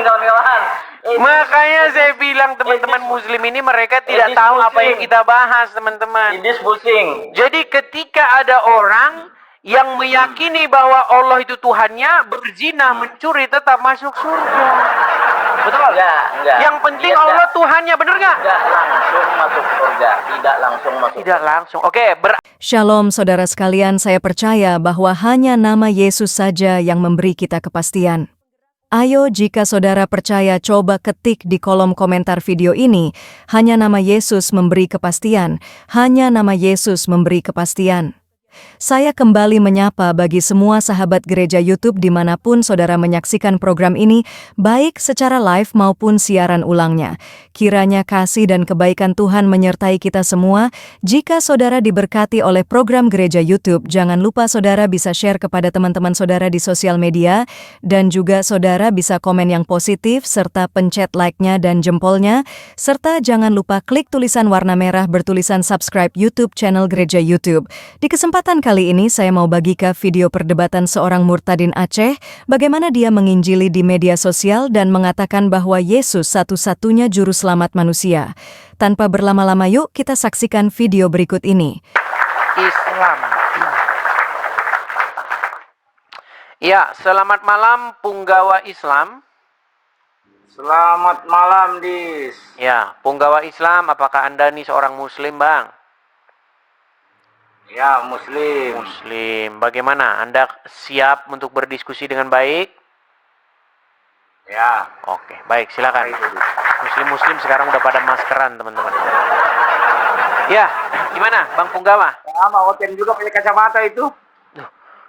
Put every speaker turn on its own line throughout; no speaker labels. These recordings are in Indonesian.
Kawan-kawan.
Makanya saya bilang teman-teman muslim ini mereka tidak tahu apa yang kita bahas, teman-teman.
Ini pusing.
Jadi ketika ada orang yang meyakini bahwa Allah itu Tuhannya, berzina, mencuri, tetap masuk surga. Betul?
Enggak.
Yang penting Allah Tuhannya, bener nggak?
Tidak langsung masuk surga. Tidak langsung masuk.
Tidak langsung. Oke,
Shalom saudara sekalian, saya percaya bahwa hanya nama Yesus saja yang memberi kita kepastian. Ayo jika saudara percaya coba ketik di kolom komentar video ini, hanya nama Yesus memberi kepastian, hanya nama Yesus memberi kepastian. Saya kembali menyapa bagi semua sahabat gereja YouTube dimanapun saudara menyaksikan program ini, baik secara live maupun siaran ulangnya. Kiranya kasih dan kebaikan Tuhan menyertai kita semua. Jika saudara diberkati oleh program gereja YouTube, jangan lupa saudara bisa share kepada teman-teman saudara di sosial media, dan juga saudara bisa komen yang positif, serta pencet like-nya dan jempolnya, serta jangan lupa klik tulisan warna merah bertulisan subscribe YouTube channel gereja YouTube. Di kesempatan kali ini saya mau bagikan video perdebatan seorang murtadin Aceh, bagaimana dia menginjili di media sosial dan mengatakan bahwa Yesus satu-satunya juru selamat manusia. Tanpa berlama-lama yuk kita saksikan video berikut ini.
Islam. Ya, selamat malam Punggawa Islam.
Selamat malam, Dis.
Ya, Punggawa Islam, apakah Anda nih seorang muslim, Bang?
Ya, muslim.
Muslim. Bagaimana? Anda siap untuk berdiskusi dengan baik?
Ya.
Oke, baik, silakan. Muslim-muslim sekarang udah pada maskeran, teman-teman. Ya, gimana, Bang Punggawa?
Sama, Oten juga pakai kacamata itu.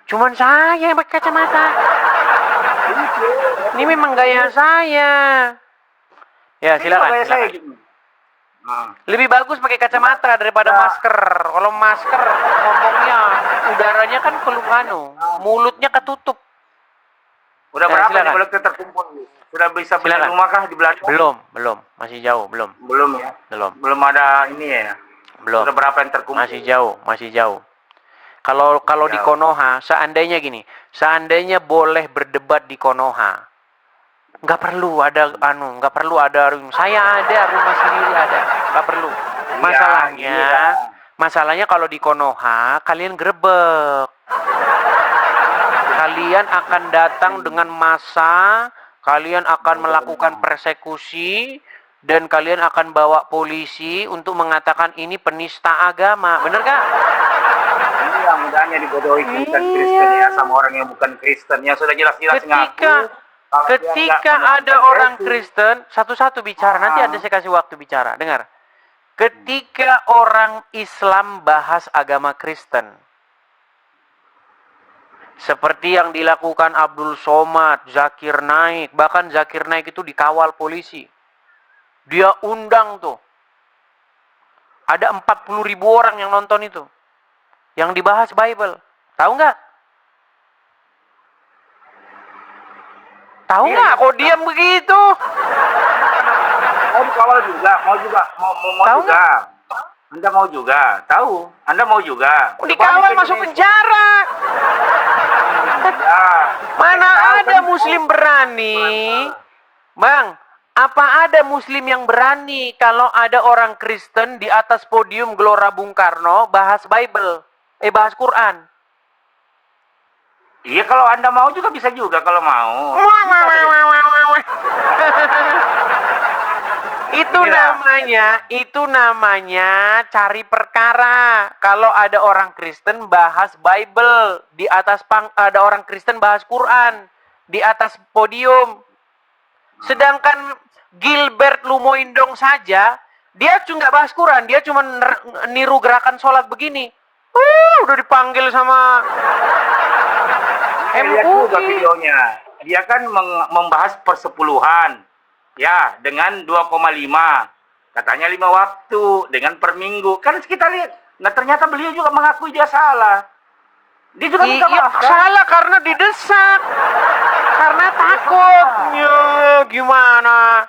Cuman saya yang pakai kacamata. Ini memang gaya saya. Ya, silakan. Lebih bagus pakai kacamata daripada masker. Kalau masker ngomongnya udaranya kan mulutnya ketutup.
Udah
Ya,
berapa
silakan.
nih boleh terkumpul? Sudah bisa beli rumah kah di Belanda?
Belum, masih jauh, belum.
Belum ya.
Belum
Ada ini ya.
Belum.
Sudah berapa yang terkumpul?
Masih jauh. Kalau di Konoha, seandainya boleh berdebat di Konoha, nggak perlu ada saya ada rumah sendiri ada, nggak perlu. Masalahnya kalau di Konoha kalian grebek, kalian akan datang dengan massa, kalian akan melakukan persekusi, dan kalian akan bawa polisi untuk mengatakan ini penista agama, bener gak?
Ini yang mudahnya dibodohi Kristen ya sama orang yang bukan Kristen, yang sudah jelas-jelas ngaku.
Ketika ada orang Kristen, satu-satu bicara, nanti saya kasih waktu bicara. Dengar. Ketika orang Islam bahas agama Kristen, seperti yang dilakukan Abdul Somad, Zakir Naik, bahkan Zakir Naik itu dikawal polisi. Dia undang tuh. Ada 40.000 orang yang nonton itu. Yang dibahas Bible. Tahu nggak? Tahu nggak? Kok diam begitu?
Mau dikawal juga, mau juga. Anda mau juga, tahu? Anda mau juga.
Dikawal masuk penjara. Mana ada Muslim berani, Bang? Apa ada Muslim yang berani kalau ada orang Kristen di atas podium Gelora Bung Karno bahas Bible, bahas Quran?
Iya, kalau Anda mau juga bisa juga kalau mau.
Itu namanya cari perkara. Kalau ada orang Kristen bahas Bible, di atas ada orang Kristen bahas Quran di atas podium. Sedangkan Gilbert Lumoindong saja, dia cuma nggak bahas Quran, dia cuma niru gerakan sholat begini. Udah dipanggil sama
Lihat juga videonya. Dia kan membahas persepuluhan. Ya, dengan 2,5. Katanya 5 waktu dengan per minggu. Kan kita lihat. Nah, ternyata beliau juga mengakui dia salah. Dia juga minta maaf.
Salah karena didesak. Karena takut. Ya, gimana?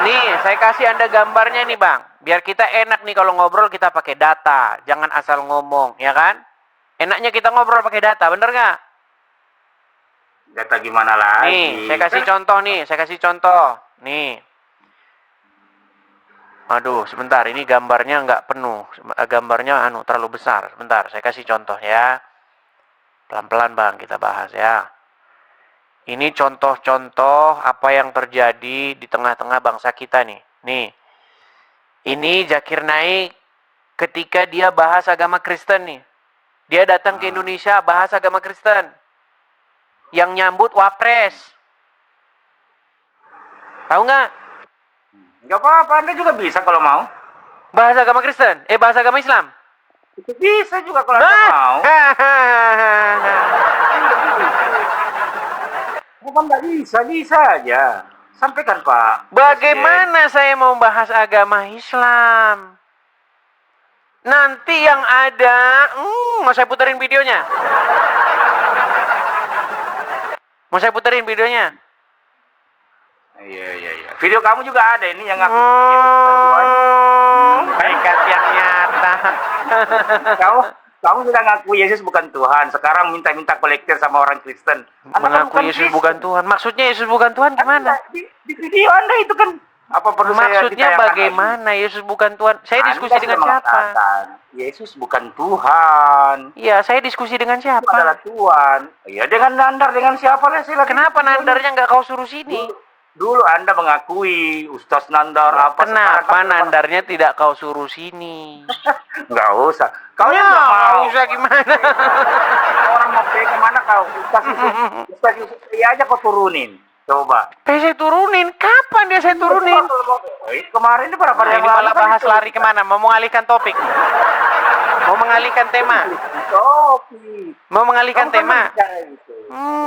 Nih, saya kasih Anda gambarnya nih, Bang. Biar kita enak nih kalau ngobrol kita pakai data. Jangan asal ngomong, ya kan? Enaknya kita ngobrol pakai data, bener nggak?
Data gimana lagi?
Nih, saya kasih contoh nih, saya kasih contoh. Nih. Aduh, sebentar, ini gambarnya nggak penuh. Gambarnya terlalu besar. Sebentar, saya kasih contoh ya. Pelan-pelan Bang, kita bahas ya. Ini contoh-contoh apa yang terjadi di tengah-tengah bangsa kita nih. Nih, ini Zakir Naik ketika dia bahas agama Kristen nih. Dia datang ke Indonesia bahas agama Kristen. Yang nyambut Wapres. Tahu nggak?
Nggak apa-apa, Anda juga bisa kalau mau.
Bahasa agama Kristen? Bahasa agama Islam?
Itu bisa juga kalau Anda mau. Bukan nggak bisa, bisa aja. Sampaikan Pak.
Bagaimana saya mau bahas agama Islam? Nanti yang ada, mau saya puterin videonya? Mau saya puterin videonya?
Iya. Video kamu juga ada ini yang aku
Hakikat yang nyata.
kamu sudah ngaku Yesus bukan Tuhan. Sekarang minta-minta kolektor sama orang Kristen. Anda
Mengaku Yesus bukan Tuhan. Maksudnya Yesus bukan Tuhan gimana?
Di video Anda itu kan apa perlu saya
Maksudnya
ditayangkan
bagaimana
lagi?
Yesus bukan Tuhan? Saya diskusi
Anda
dengan
sudah
siapa?
mengatakan, Yesus bukan Tuhan.
Iya, saya diskusi dengan
Itu adalah
siapa?
Tuhan. Iya, dengan nandar dengan siapa lah saya lagi.
Kenapa nandarnya nggak kau suruh sini?
Dulu Anda mengakui Ustaz Nandar apa
Kenapa
sekarang kan
nandarnya tidak kau suruh sini?
nggak usah. Kau
Ya,
yang nggak mau.
nggak usah gimana?
Orang mau pergi kemana kau? Ustaz Yusuf iya aja kau turunin. Coba.
Saya turunin. Kapan dia saya turunin?
Kemarin ini berapa
Nah, ini malah bahas lari kemana? Mau mengalihkan topik nih? Mau mengalihkan tema?
Topik.
Mau mengalihkan tema?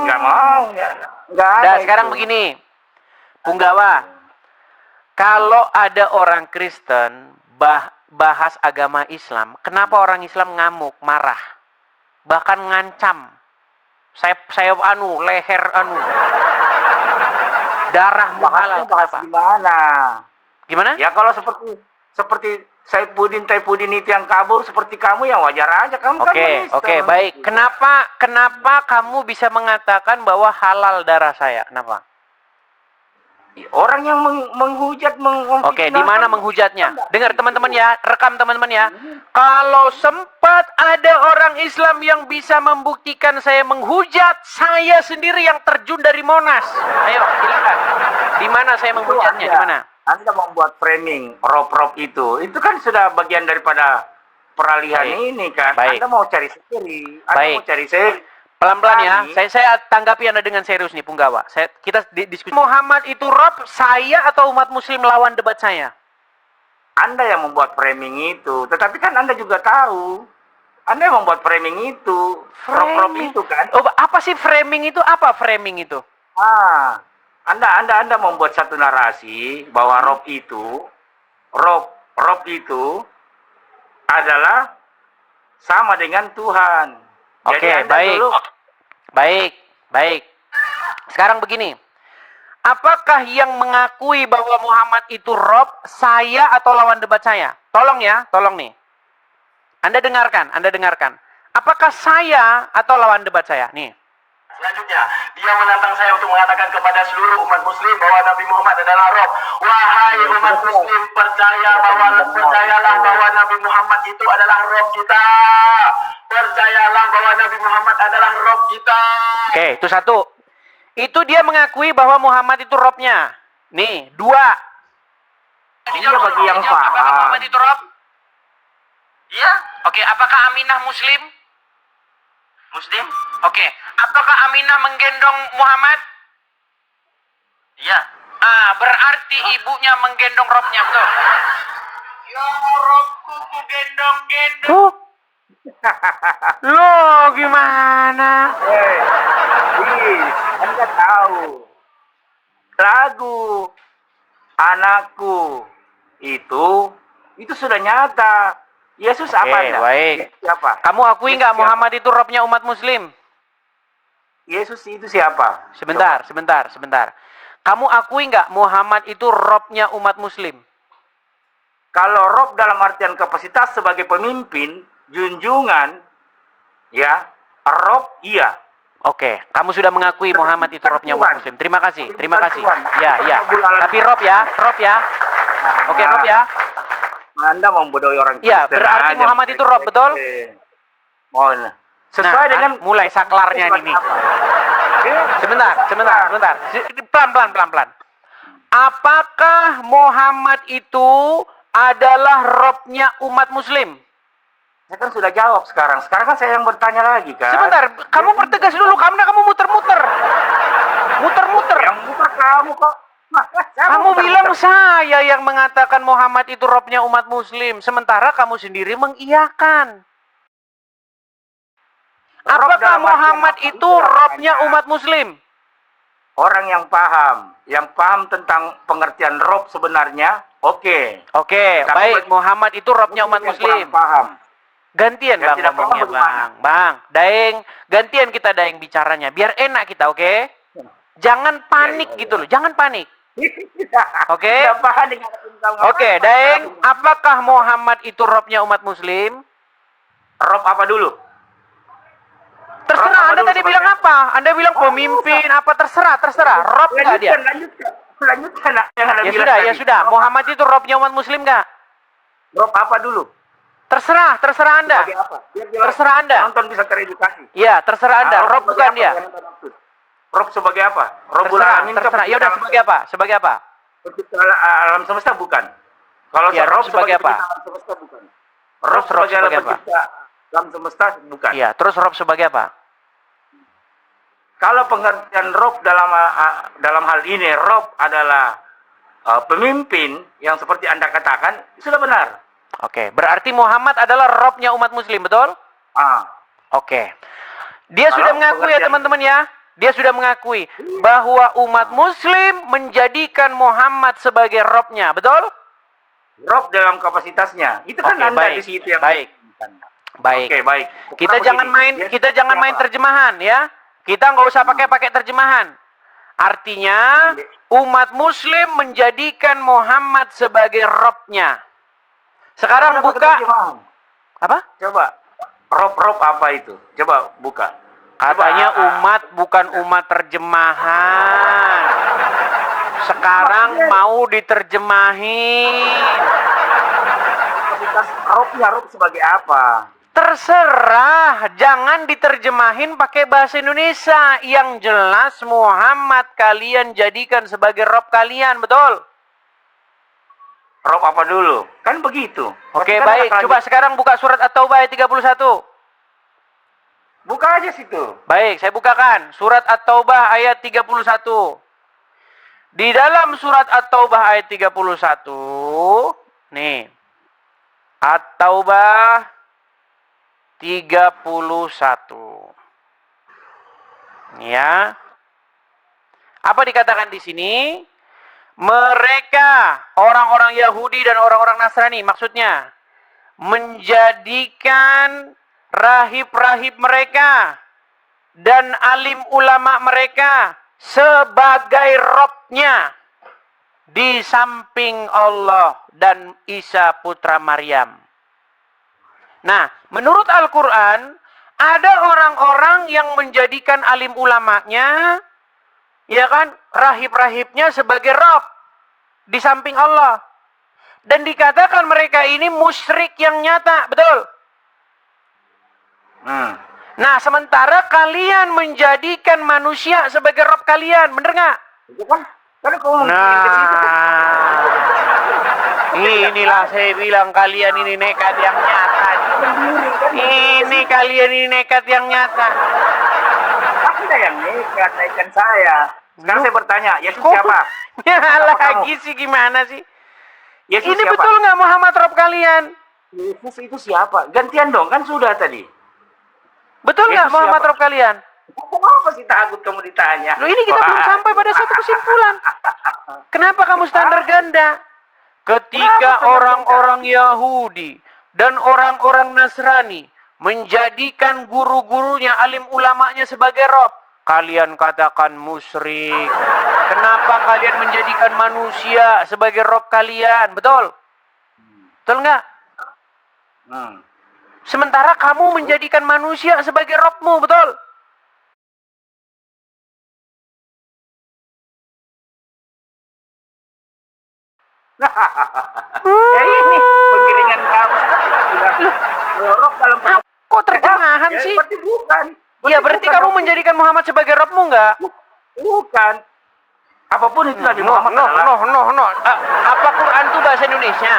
Nggak mau. Nggak ada.
Dah, sekarang begini. Punggawa, kalau ada orang Kristen bahas agama Islam, kenapa orang Islam ngamuk, marah, bahkan ngancam? Saya leher darah muhalal.
Bahas
Kenapa?
gimana?
Gimana?
Ya kalau seperti Saifuddin itu yang kabur seperti kamu ya wajar aja kamu kan Kristen.
Oke, baik. Kenapa kamu bisa mengatakan bahwa halal darah saya? Kenapa?
Orang yang menghujat,
Oke, di mana menghujatnya? Dengar teman-teman ya, rekam teman-teman ya. Kalau sempat ada orang Islam yang bisa membuktikan saya menghujat, saya sendiri yang terjun dari Monas. Ayo, silakan. Di mana saya menghujatnya? Di mana?
Anda membuat framing rob itu kan sudah bagian daripada peralihan
Baik.
ini kan.
Baik.
Anda mau cari sendiri. Anda
Baik.
mau cari sendiri.
Pelan-pelan ya.
Kami-
Saya tanggapi Anda dengan serius nih, Punggawa. Kita diskusi. Muhammad itu Rob, saya atau umat muslim lawan debat saya?
Anda yang membuat framing itu. Tetapi kan Anda juga tahu. Anda yang membuat framing itu. Rob itu kan.
Oh, apa sih framing itu? Apa framing itu?
Anda membuat satu narasi bahwa Rob itu adalah sama dengan Tuhan.
Oke,
Jadi Anda
baik.
dulu
Baik. Sekarang begini. Apakah yang mengakui bahwa Muhammad itu Rob, saya atau lawan debat saya? Tolong ya, tolong nih. Anda dengarkan. Apakah saya atau lawan debat saya? Nih.
Selanjutnya, dia menantang saya untuk mengatakan kepada seluruh umat muslim bahwa Nabi Muhammad adalah Rob. Wahai umat muslim, percayalah bahwa Nabi Muhammad itu adalah Rob kita. Percayalah bahwa Nabi Muhammad adalah Rob kita.
Oke, itu satu. Itu dia mengakui bahwa Muhammad itu Robnya. Nih, dua.
Ini bagi yang
Apakah
paham.
Muhammad itu Rob?
Iya,
Oke, apakah Aminah Muslim?
muslim.
Oke, apakah Aminah menggendong Muhammad?
Iya.
Berarti ibunya menggendong Robnya, betul? Ya Robku ku gendong-gendong. Loh, gimana?
Anda tahu lagu anakku itu sudah nyata. Yesus apa
Oke,
Anda?
baik.
Yesus siapa?
Kamu akui nggak
Yesus
Muhammad itu Robnya umat Muslim?
Yesus itu siapa?
Sebentar. Kamu akui nggak Muhammad itu Robnya umat Muslim?
Kalau Rob dalam artian kapasitas sebagai pemimpin, junjungan, ya, Rob iya.
Oke, kamu sudah mengakui Muhammad itu robnya umat muslim. Terima kasih, terima kasih. Ya, ya. Tapi Rob ya. Oke, Rob ya.
Anda membodohi orang
Ya,
Kristen
berarti
aja.
Muhammad itu Rob, betul?
Oh, sesuai
Nah,
dengan
mulai saklarnya ini. Sebentar. Pelan. Apakah Muhammad itu adalah robnya umat muslim?
Saya kan sudah jawab sekarang. Sekarang kan saya yang bertanya lagi kan.
Sebentar, kamu pertegas dulu. Kamu muter-muter.
Yang muter kamu kok.
Kamu bilang saya yang mengatakan Muhammad itu robnya umat muslim. Sementara kamu sendiri mengiyakan. Apakah Muhammad itu robnya umat muslim?
Orang yang paham tentang pengertian rob sebenarnya, oke.
Oke,
Tapi
baik.
bagi
Muhammad itu robnya umat
yang
muslim.
kurang paham.
Gantian
Yang
bang
tidak
ngomongnya
paham bagaimana?
bang. Daeng, gantian kita daeng bicaranya. Biar enak kita, oke? Jangan panik
Iya.
gitu loh, jangan panik. Oke?
Tidak paham dengan tentang
Oke, Daeng, apakah Muhammad itu robnya umat muslim?
rob apa dulu?
Terserah,
Rob apa
Anda
dulu
tadi
sebagai-
bilang apa? Anda bilang pemimpin, apa terserah. Rob nggak dia?
Lanjutkan. Yang Anda
Ya
bilang
sudah,
tadi.
ya sudah. Muhammad itu robnya umat muslim nggak?
Rob apa dulu?
Terserah Anda.
Sebagai apa? Biar jelas.
Terserah Anda.
Penonton bisa teredukasi.
Ya, terserah Anda.
Ah,
Rob
sebagai
bukan
apa
dia.
yang Anda maksud? Rob sebagai apa? Robbul
Terserah.
Alamin kah?
Ya udah, sebagai apa? Sebagai apa?
Pencipta alam semesta bukan. Kalau
Ya,
Rob
Rob sebagai apa?
pencipta alam semesta bukan.
Terus
Rob
Rob sebagai apa?
pencipta alam semesta bukan.
Iya, terus Rob sebagai apa?
Kalau pengertian Rob dalam hal ini, Rob adalah pemimpin yang seperti Anda katakan, sudah benar.
Oke, berarti Muhammad adalah robnya umat muslim, betul?
Ah,
Oke. Dia
Kalau
sudah mengakui ya
pengertian-
teman-teman ya. Dia sudah mengakui bahwa umat muslim menjadikan Muhammad sebagai robnya, betul?
Rob dalam kapasitasnya. Itu kan
Oke,
Anda
baik.
di situ yang
Baik. Baik.
Oke, baik.
Kita
Sekarang
jangan
begini, dia
kita jangan main
siapa?
terjemahan ya. Kita nggak usah pakai terjemahan. Artinya umat muslim menjadikan Muhammad sebagai robnya. Sekarang
Ada
buka
terjemahan.
apa?
Coba. Rob apa itu? Coba buka.
Katanya
Coba,
umat bukan umat terjemahan. Sekarang mau diterjemahin.
kapasitas Rob sebagai apa?
Terserah, jangan diterjemahin pakai bahasa Indonesia. Yang jelas Muhammad kalian jadikan sebagai Rob kalian, betul?
Rob apa dulu? Kan begitu.
Oke,
Pasti kan
baik.
akan
Coba
lanjut.
sekarang buka surat At-Taubah ayat 31.
Buka aja situ.
Baik, saya bukakan. Surat At-Taubah ayat 31. Di dalam surat At-Taubah ayat 31, nih. At-Taubah 31. Ya. Apa dikatakan di sini? Mereka, orang-orang Yahudi dan orang-orang Nasrani, maksudnya menjadikan rahib-rahib mereka dan alim ulama mereka sebagai robnya di samping Allah dan Isa putra Maryam. Nah, menurut Al-Quran, ada orang-orang yang menjadikan alim ulamanya, ya kan, rahib-rahibnya sebagai rob di samping Allah. Dan dikatakan mereka ini musyrik yang nyata, betul? Nah, sementara kalian menjadikan manusia sebagai rob kalian, bener nggak?
Itu kan kamu mungkin ke situ kan.
Inilah saya bilang kalian ini nekat yang nyata. Ini kalian ini nekat yang nyata.
Anda yang nekat naikkan saya. Sekarang saya bertanya, Yesus
Kok-
siapa?
Ya
Siapa
lagi
kamu?
sih gimana sih?
Yesus
Ini
siapa?
betul nggak Muhammad rob kalian?
Yesus itu siapa? Gantian dong, kan sudah tadi.
Betul nggak
Yesus
Muhammad
siapa?
rob kalian?
Kenapa sih takut kamu ditanya?
Loh, ini kita belum sampai pada satu kesimpulan. Kenapa kamu standar ganda? Ketika
Kenapa
orang-orang Yahudi dan orang-orang Nasrani menjadikan guru-gurunya, alim ulamanya sebagai rob, kalian katakan musyrik. Kenapa kalian menjadikan manusia sebagai rob kalian? Betul? Betul nggak?
Hmm.
Sementara kamu menjadikan manusia sebagai robmu, betul?
Ya ini penggiringan kamu kan sudah bilang. Kalau rob dalam
Kok terjemahan
ya,
sih?
berarti bukan.
Ya berarti
bukan
kamu
rob.
menjadikan Muhammad sebagai Robmu nggak?
Bukan. Apapun itu Nabi Muhammad adalah.
Apa Quran itu bahasa Indonesia?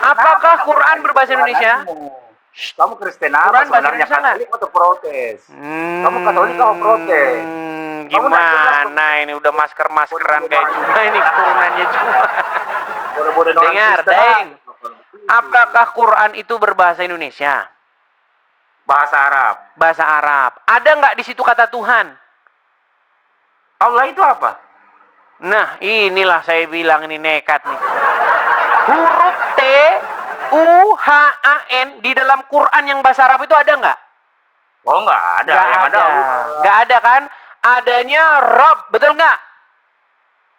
Apakah
Kenapa
Quran
kamu
berbahasa Indonesia?
Kamu Kristen apa
Quran bahasa
sebenarnya,
Indonesia nggak?
Katolik atau protes? Kamu Katolik atau protes? Kamu nggak jelas
Gimana ini udah maskeran kayak juga ini turunannya juga.
Bodoh-bodoh orang
Dengar,
Kristen,
Deng.
ah.
Apakah Quran itu berbahasa Indonesia?
Bahasa Arab.
Bahasa Arab. Ada nggak di situ kata Tuhan?
Allah itu apa?
Nah, inilah saya bilang ini nekat nih. Huruf T U H A N di dalam Quran yang bahasa Arab itu ada nggak?
Oh, nggak ada.
Nggak
Yang
ada.
Allah.
Nggak ada kan? Adanya Rob, betul nggak?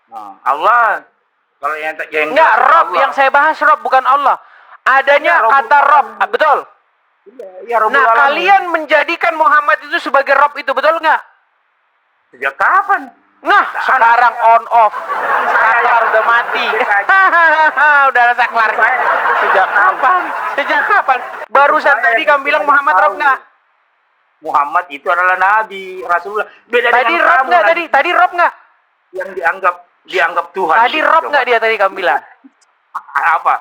Nah, Allah. Kalau yang
Nggak,
jelas
Rob.
Allah.
Yang saya bahas Rob, bukan Allah. Adanya
Ya, Rabbul
kata Rob,
Alamin.
betul.
Iya, Rabbul
Nah,
Alamin.
kalian menjadikan Muhammad itu sebagai Rob itu, betul nggak?
Sejak kapan?
Nah, sekarang on off. Saklar udah mati. Udah saklar. Sejak kapan? Sejak kapan? Barusan tadi kamu bilang Muhammad Rob nggak?
Muhammad itu adalah Nabi, Rasulullah. Beda
Tadi
dengan
Rob
kamu
nggak
lagi
tadi? Tadi Rob nggak?
yang dianggap Tuhan.
Tadi Rob nggak dia tadi kamu bilang?
Apa?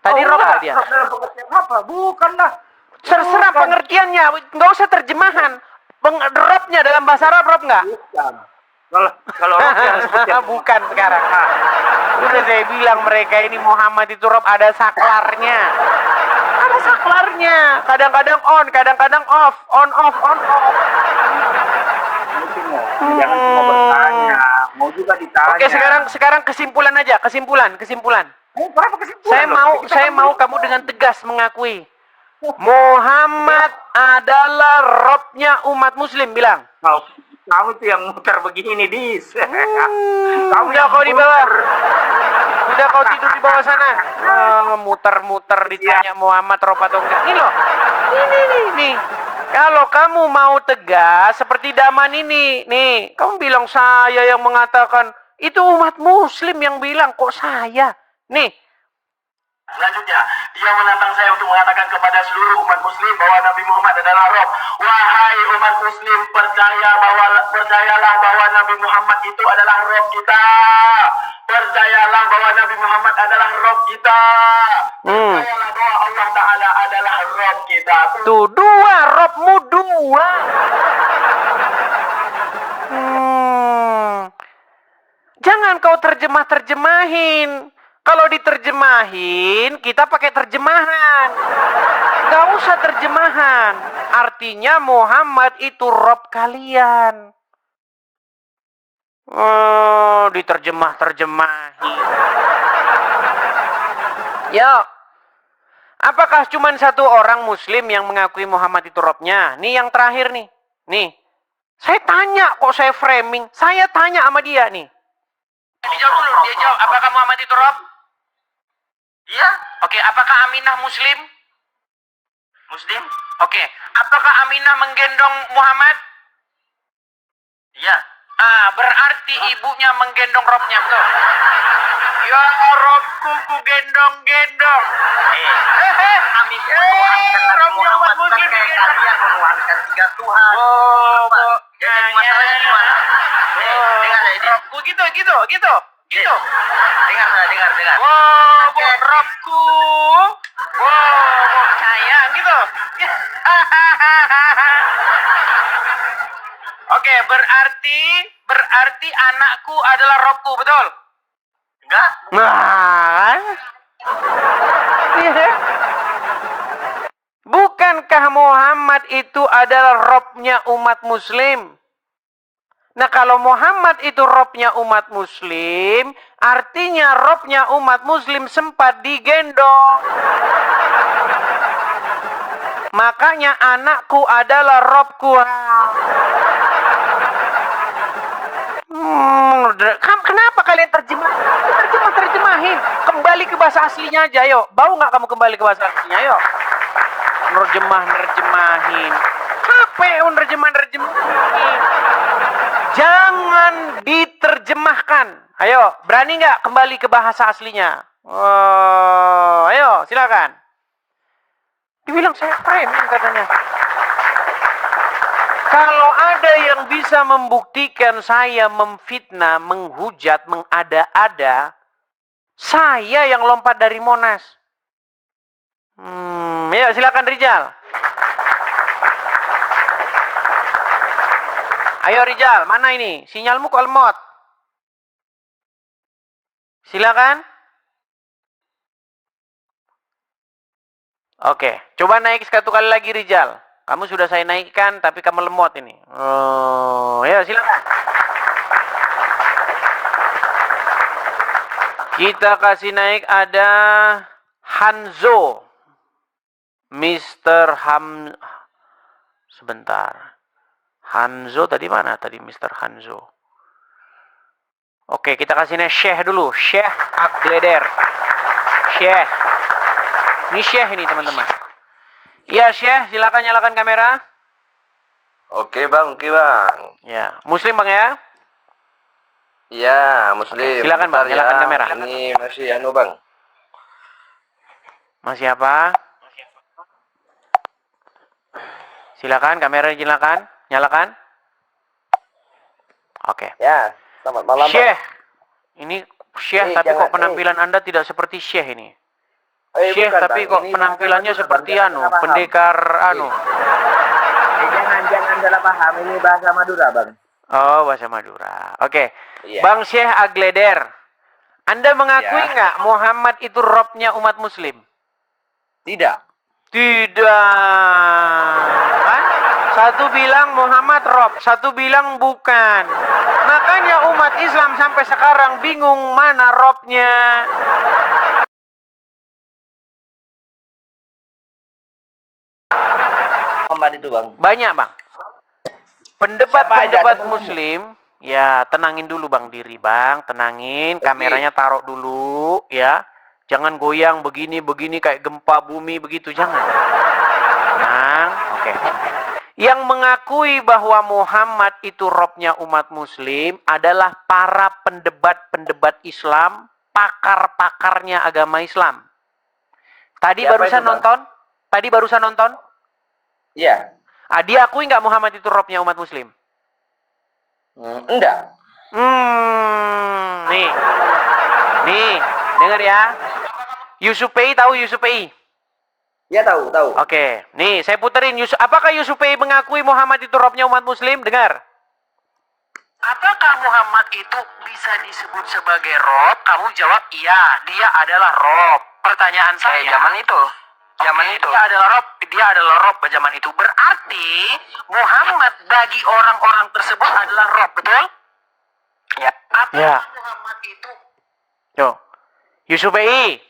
Tadi Rob nggak dia?
Rob dalam pengertian apa? Bukan lah.
Terserah
Bukan.
pengertiannya, nggak usah terjemahan. Robnya dalam bahasa Arab Rob nggak?
Bukan. Kalau Rob yang seperti yang
Bukan sekarang. Udah saya bilang mereka ini Muhammad itu Rob ada saklarnya. Ada saklarnya. Kadang-kadang on, kadang-kadang off. On off, on off.
Jangan cuma bertanya, mau juga ditanya.
Oke, sekarang kesimpulan aja, kesimpulan.
Berapa kesimpulan?
Saya mau kamu dengan tegas mengakui Muhammad adalah Robnya umat Muslim, bilang.
Kamu tuh yang muter begini, Dis. Kamu
Udah kau di bawah. Udah kau tidur di bawah sana. Muter-muter ditanya Muhammad Rob atau enggak. Ini loh. Ini. Kalau kamu mau tegas seperti Daman ini, nih, kamu bilang saya yang mengatakan, itu umat Muslim yang bilang, kok saya? Nih.
Selanjutnya, dia menantang saya untuk mengatakan kepada seluruh umat muslim bahwa Nabi Muhammad adalah Rob. Wahai umat muslim, percayalah bahwa Nabi Muhammad itu adalah Rob kita. Percayalah bahwa Nabi Muhammad adalah Rob kita. Percayalah bahwa Allah Ta'ala adalah Rob kita.
Tuh, dua, Robmu dua. Jangan kau terjemahin. Kalau diterjemahin, kita pakai terjemahan. Gak usah terjemahan. Artinya Muhammad itu Rob kalian. Oh, diterjemahin. Yo, apakah cuma satu orang Muslim yang mengakui Muhammad itu Robnya? Nih yang terakhir nih. Nih, saya tanya kok saya framing. Saya tanya sama dia nih. Dijawab dulu, dia jawab. Apakah Muhammad itu Rob? Iya. Oke, apakah Aminah Muslim? Muslim. Oke, apakah Aminah menggendong Muhammad? Iya. Berarti ibunya menggendong Robnya, betul? Ya Robku ku gendong-gendong.
Kami menuhankan Nabi Muhammad bukan kayak kalian menuhankan tiga Tuhan. Jadi masalahnya gimana? Dengar saya ini.
Robku gitu.
Dengar.
Wow, Robku. Wow, sayang gitu. Oke, berarti anakku adalah Robku, betul?
Enggak?
Nah, bukankah Muhammad itu adalah Robnya umat Muslim? Nah, kalau Muhammad itu Robnya umat Muslim, artinya Robnya umat Muslim sempat digendong. Makanya anakku adalah Robku. Kenapa kalian terjemahin? Kembali ke bahasa aslinya aja, yuk. Bau nggak kamu kembali ke bahasa aslinya, yuk? Nerjemahin. Apa yang nerjemahin? Jangan diterjemahkan. Ayo, berani nggak kembali ke bahasa aslinya? Oh, ayo silakan. Dibilang saya preman katanya. Kalau ada yang bisa membuktikan saya memfitnah, menghujat, mengada-ada, saya yang lompat dari Monas. Ya silakan Rijal. Ayo Rijal, mana ini? Sinyalmu kok lemot? Silakan. Oke, coba naik satu kali lagi Rijal. Kamu sudah saya naikkan, tapi kamu lemot ini. Oh, ya silakan. Kita kasih naik ada Hanzo. Mr. Sebentar. Hanzo tadi mana tadi Mr. Hanzo? Oke, kita kasih naik Syekh dulu. Syekh Aggleder. Syekh. Ini Syekh ini teman-teman. Iya Syekh, silakan nyalakan kamera.
Oke bang.
Ya, Muslim bang ya?
Iya, Muslim.
Silakan bang,
Bentar
nyalakan
ya.
kamera.
Ini masih bang.
Masih apa? Silakan, kamera nyalakan. Oke.
Ya, selamat malam
Syekh.
bang.
Ini Syekh, tapi
jangan,
kok penampilan Anda tidak seperti Syekh ini? Syekh,
Bukan,
tapi
bang.
kok
Ini
penampilannya
bahasa
seperti
Madura,
anu,
jangan paham.
pendekar anu.
Jangan salah paham. Ini bahasa Madura bang.
Oh, bahasa Madura. Oke.
Iya.
Bang Syekh Aggleder. Anda mengakui
Ya.
nggak Muhammad itu robnya umat Muslim?
Tidak.
Tidak. Kan? Satu bilang Muhammad rob, satu bilang bukan. Makanya umat Islam sampai sekarang bingung mana robnya.
Muhammad itu bang.
Banyak bang.
Siapa
Pendebat-pendebat
aja,
Muslim, ya tenangin dulu bang diri bang, tenangin, kameranya taruh dulu, ya. Jangan goyang begini kayak gempa bumi begitu, jangan. Tenang, oke. Yang mengakui bahwa Muhammad itu robnya umat Muslim adalah para pendebat-pendebat Islam, pakar-pakarnya agama Islam. Tadi
Siapa
barusan
itu, Bang?
nonton? Tadi barusan nonton?
Iya.
Dia akui nggak Muhammad itu robnya umat Muslim?
Enggak.
Nih, dengar ya. Yusuf PI tahu Yusuf PI?
Ya tahu.
Oke, nih saya puterin. Apakah Yusuf PI mengakui Muhammad itu robnya umat Muslim? Dengar. Apakah Muhammad itu bisa disebut sebagai rob? Kamu jawab iya, dia adalah rob. Pertanyaan saya.
Zaman itu.
Dia adalah rob zaman itu. Berarti Muhammad bagi orang-orang tersebut adalah rob, betul?
Ya.
Ya.
Muhammad itu.
Yo. Yusuf PI.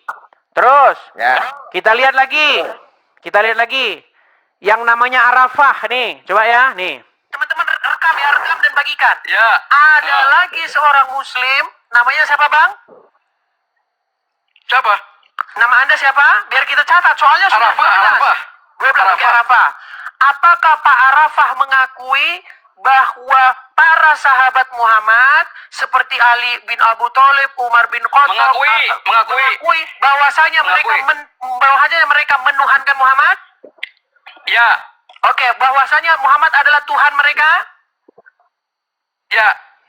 Terus.
Ya.
Kita lihat lagi. Yang namanya Arafah nih. Coba ya, nih. Teman-teman rekam dan bagikan.
Ya.
Ada lagi seorang muslim, namanya siapa, Bang?
Siapa?
Nama Anda siapa? Biar kita catat, soalnya sudah 12. 12 oke, Arafah. Apakah Pak Arafah mengakui bahwa para sahabat Muhammad seperti Ali bin Abu Thalib, Umar bin Khattab
Mengakui.
bahwasanya mereka menuhankan Muhammad?
Ya.
Oke, bahwasanya Muhammad adalah Tuhan mereka?
Ya.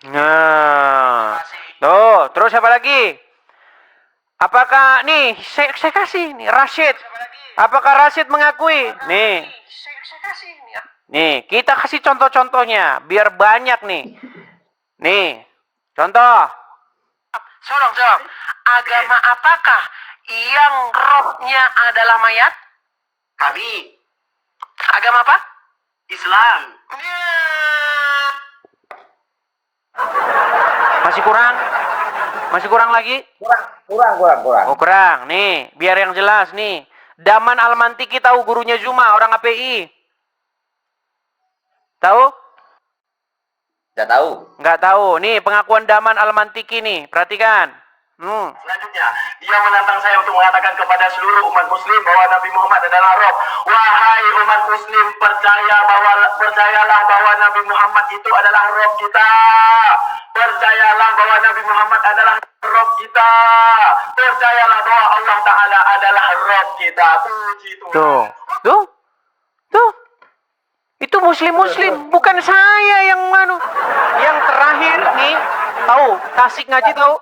Nah, tuh, terus apa lagi? Apakah nih saya kasih nih Rashid? Apakah Rashid mengakui? Nih, kita kasih contoh-contohnya biar banyak nih. Nih, contoh. Jawab. Agama apakah yang rohnya adalah mayat?
Kami.
Agama apa?
Islam.
Masih kurang lagi?
Kurang.
Oh kurang. Nih, biar yang jelas nih. Daman Al-Mantiki tahu gurunya Zuma, orang API. Tahu?
Tidak tahu.
Nggak tahu. Nih, pengakuan Daman Al-Mantiki nih. Perhatikan.
Selanjutnya, dia menantang saya untuk mengatakan kepada seluruh umat muslim bahwa Nabi Muhammad adalah Rob. Wahai umat muslim, percayalah bahwa Nabi Muhammad itu adalah Rob kita. Percayalah bahwa Nabi Muhammad adalah Rob kita. Percayalah bahwa Allah Ta'ala adalah Rob kita. Puji Tuhan.
Tuh. Tuh. Tuh. Itu muslim-muslim, bukan saya yang Yang terakhir nih, tahu, Tasik Ngaji tahu?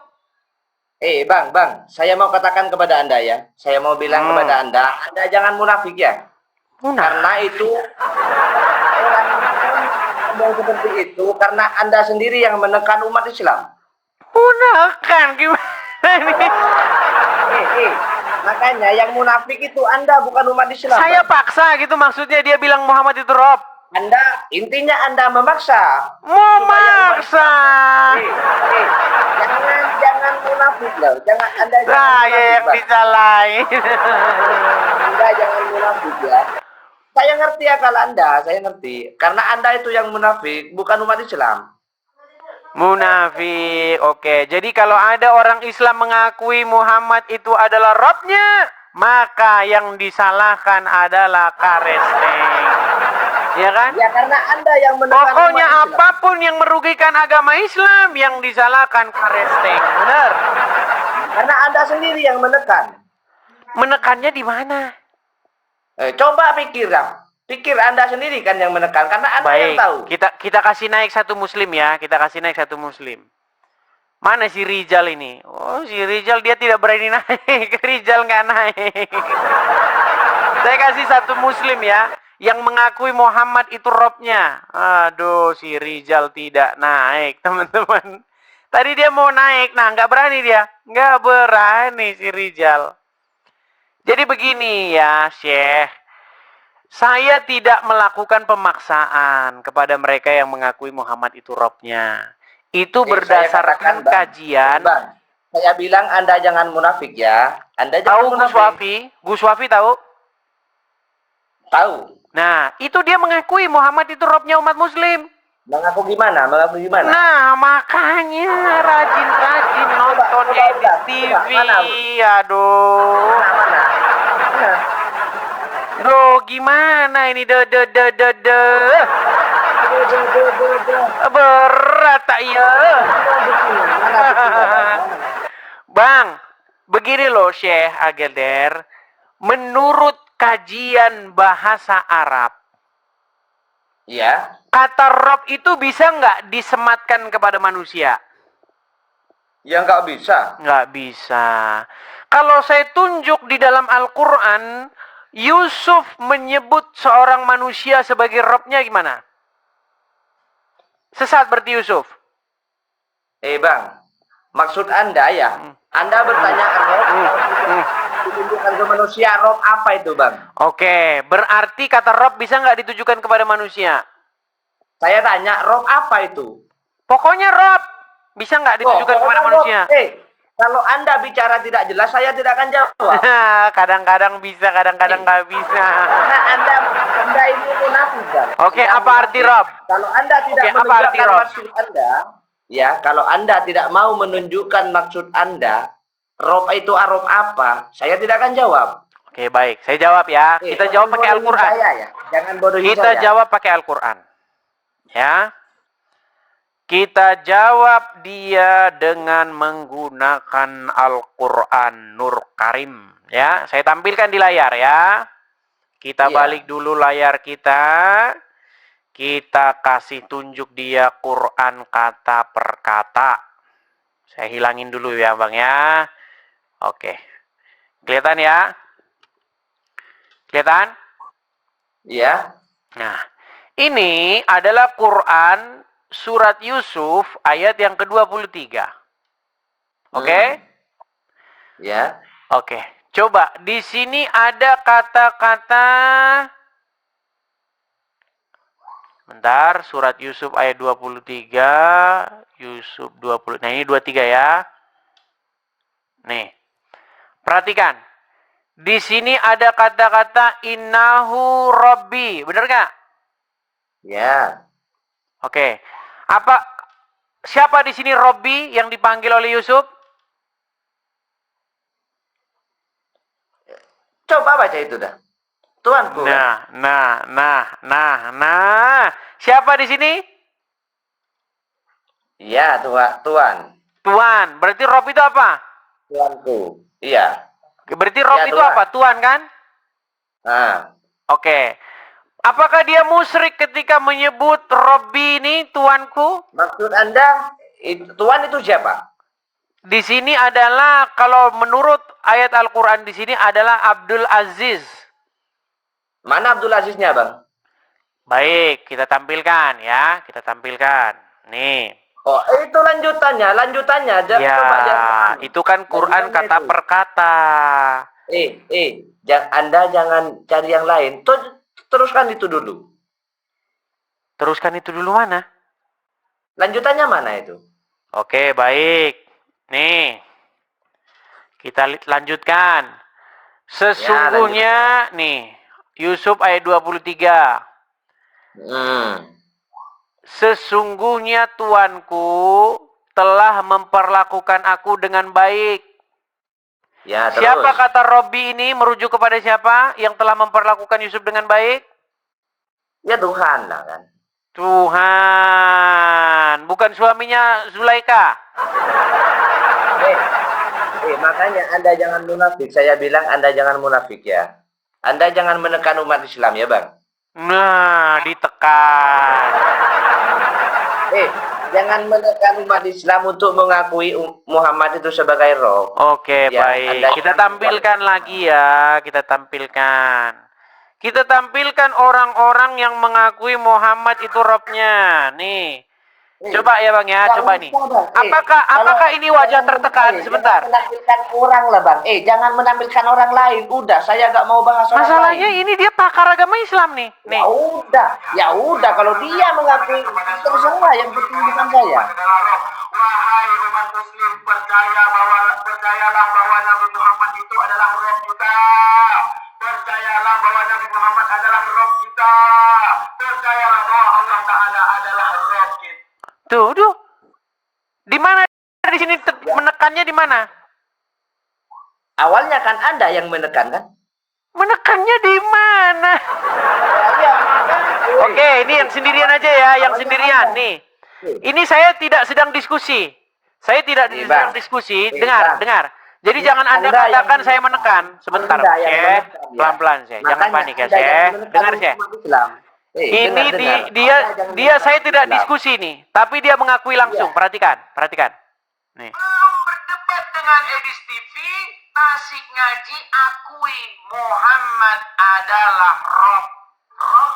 Bang, saya mau katakan kepada Anda ya. Saya mau bilang kepada Anda jangan munafik ya. Karena itu orang yang seperti itu karena Anda sendiri yang menekan umat Islam.
Menekan gimana ini?
Makanya yang munafik itu Anda bukan umat Islam.
Saya
Bang.
paksa gitu maksudnya dia bilang Muhammad itu Rob.
Intinya Anda memaksa.
Memaksa.
Jangan munafik loh. Jangan Anda jangan
Saya
munafik,
yang
Bang.
disalahin.
Anda jangan munafik ya. Saya ngerti ya kalau Anda, saya ngerti. Karena Anda itu yang munafik, bukan umat Islam.
Munafik. Oke, jadi kalau ada orang Islam mengakui Muhammad itu adalah Robnya, maka yang disalahkan adalah Karesteng. Ya kan?
Ya karena Anda yang menekan
Pokoknya
umat Islam.
apapun yang merugikan agama Islam yang disalahkan Karesteng. Benar?
Karena Anda sendiri yang menekan.
Menekannya di mana?
Coba pikir ya. Pikir Anda sendiri kan yang menekan. Karena Anda yang
Baik,
tahu.
kita kasih naik satu muslim ya. Kita kasih naik satu muslim. Mana si Rizal ini? Oh, si Rizal dia tidak berani naik. Rizal nggak naik. Saya kasih satu muslim ya. Yang mengakui Muhammad itu Robnya. Aduh, si Rizal tidak naik, teman-teman. Tadi dia mau naik. Nah, nggak berani dia. Nggak berani si Rizal. Jadi begini ya, Syekh. Saya tidak melakukan pemaksaan kepada mereka yang mengakui Muhammad itu Robnya. Itu berdasarkan
Saya katakan, Bang.
kajian.
Bang, saya bilang Anda jangan munafik ya. Anda jangan
Tahu Gus
munafik.
Wafi? Gus Wafi tahu?
Tahu.
Nah, itu dia mengakui Muhammad itu Robnya umat Muslim.
Mengaku gimana? Mengaku gimana?
Nah, makanya rajin-rajin nontonnya di TV. Aduh.
Mana?
Duh, gimana ini? Berat tak ya? Bang, begini loh Syekh Agelder. Menurut kajian bahasa Arab,
Iya.
kata Rob itu bisa nggak disematkan kepada manusia?
Ya nggak bisa.
Nggak bisa. Kalau saya tunjuk di dalam Al-Quran, Yusuf menyebut seorang manusia sebagai Robnya gimana? Sesat berarti Yusuf.
Bang, maksud Anda ya? Anda bertanya Rob, ditunjukkan ke manusia, Rob apa itu Bang?
Oke, berarti kata Rob bisa nggak ditujukan kepada manusia?
Saya tanya, Rob apa itu?
Pokoknya Rob bisa nggak ditujukan kepada
Rob.
manusia?
Kalau Anda bicara tidak jelas, saya tidak akan jawab.
Kadang-kadang bisa, kadang-kadang nggak bisa.
Karena Anda ini munafik kan?
Oke, apa arti Rob?
Kalau Anda tidak
Oke, apa arti
menunjukkan
Rob?
maksud Anda, ya, kalau Anda tidak mau menunjukkan maksud Anda, Rob itu Rob apa? Saya tidak akan jawab.
Oke, baik. Saya jawab ya. Kita jawab pakai
bodohin
Al-Quran.
saya ya. Jangan bodohin
Kita
saya.
jawab pakai Al-Quran. Ya. Kita jawab dia dengan menggunakan Al-Quran Nur Karim. Ya, saya tampilkan di layar ya. Kita
Iya.
balik dulu layar kita. Kita kasih tunjuk dia Quran kata per kata. Saya hilangin dulu ya Bang ya. Oke. Kelihatan ya? Kelihatan?
Iya.
Nah, ini adalah Quran surat Yusuf ayat yang ke-23. Oke?
Ya.
Oke. Coba di sini ada kata-kata. Bentar, surat Yusuf ayat 23, Yusuf 20. Nah, ini 23 ya. Nih. Perhatikan. Di sini ada kata-kata innahu rabbi. Benar nggak?
Ya.
Oke. Siapa di sini Robbi yang dipanggil oleh Yusuf?
Coba baca itu dah. Tuanku.
Nah. Siapa di sini?
Iya, Tuan.
Tuan. Berarti Rob itu apa?
Tuanku. Iya.
Berarti Rob
Ya,
itu
Tuhan.
apa? Tuhan kan?
Nah,
Oke. Apakah dia musyrik ketika menyebut Robbi ini tuanku?
maksud Anda Tuhan itu siapa?
Di sini adalah kalau menurut ayat Al-Qur'an di sini adalah Abdul Aziz.
Mana Abdul Aziznya, Bang?
Baik, kita tampilkan ya, kita tampilkan. Nih.
Oh, itu lanjutannya.
Ya,
Coba
itu kan Quran
Lanjutannya
kata
itu.
per kata.
Anda jangan cari yang lain. Teruskan itu dulu.
Teruskan itu dulu mana?
Lanjutannya mana itu?
Oke, baik. Nih. Kita lanjutkan. Sesungguhnya nih, Yusuf ayat 23. Sesungguhnya Tuanku telah memperlakukan aku dengan baik.
Ya, terus.
Siapa kata Robbi ini merujuk kepada siapa yang telah memperlakukan Yusuf dengan baik?
Ya Tuhan lah kan.
Tuhan, bukan suaminya Zulaika.
Makanya Anda jangan munafik. Saya bilang Anda jangan munafik ya. Anda jangan menekan umat Islam ya, Bang.
Nah, ditekan.
Jangan menekan umat Islam untuk mengakui Muhammad itu sebagai roh.
Oke,
Ya,
baik.
Anda
Kita
jangan
tampilkan lagi ya. Kita tampilkan. Kita tampilkan orang-orang yang mengakui Muhammad itu Robnya. Nih. Coba ya Bang ya, coba nih. Apakah ini wajah tertekan? Sebentar.
Jangan menampilkan orang lah, Bang. Jangan menampilkan orang lain. Udah, saya nggak mau bahas orang
Masalahnya
lain.
ini dia pakar agama Islam nih. Nih.
Ya udah kalau dia mengakui terserah, yang penting bukan saya.
Wahai umat muslim, percayalah bahwa Nabi Muhammad itu adalah roh kita. Percayalah bahwa Nabi Muhammad adalah roh kita. Percayalah bahwa Allah Ta'ala adalah roh kita.
Tuh. Di mana di sini menekannya di mana?
Awalnya kan Anda yang menekan kan?
Menekannya di mana? Oke, ini yang sendirian aja ya, yang sendirian nih. Ini saya tidak sedang diskusi. Saya tidak sedang diskusi. Dengar. Jadi jangan Anda katakan saya menekan. Sebentar, Syekh. Pelan-pelan, Syekh. Jangan panik ya, Syekh. Dengar, Syekh. Ini dia saya tidak diskusi nih, tapi dia mengakui langsung. Perhatikan. Nih.
Belum berdebat dengan Edis TV, Tasik Ngaji akui Muhammad adalah roh. Roh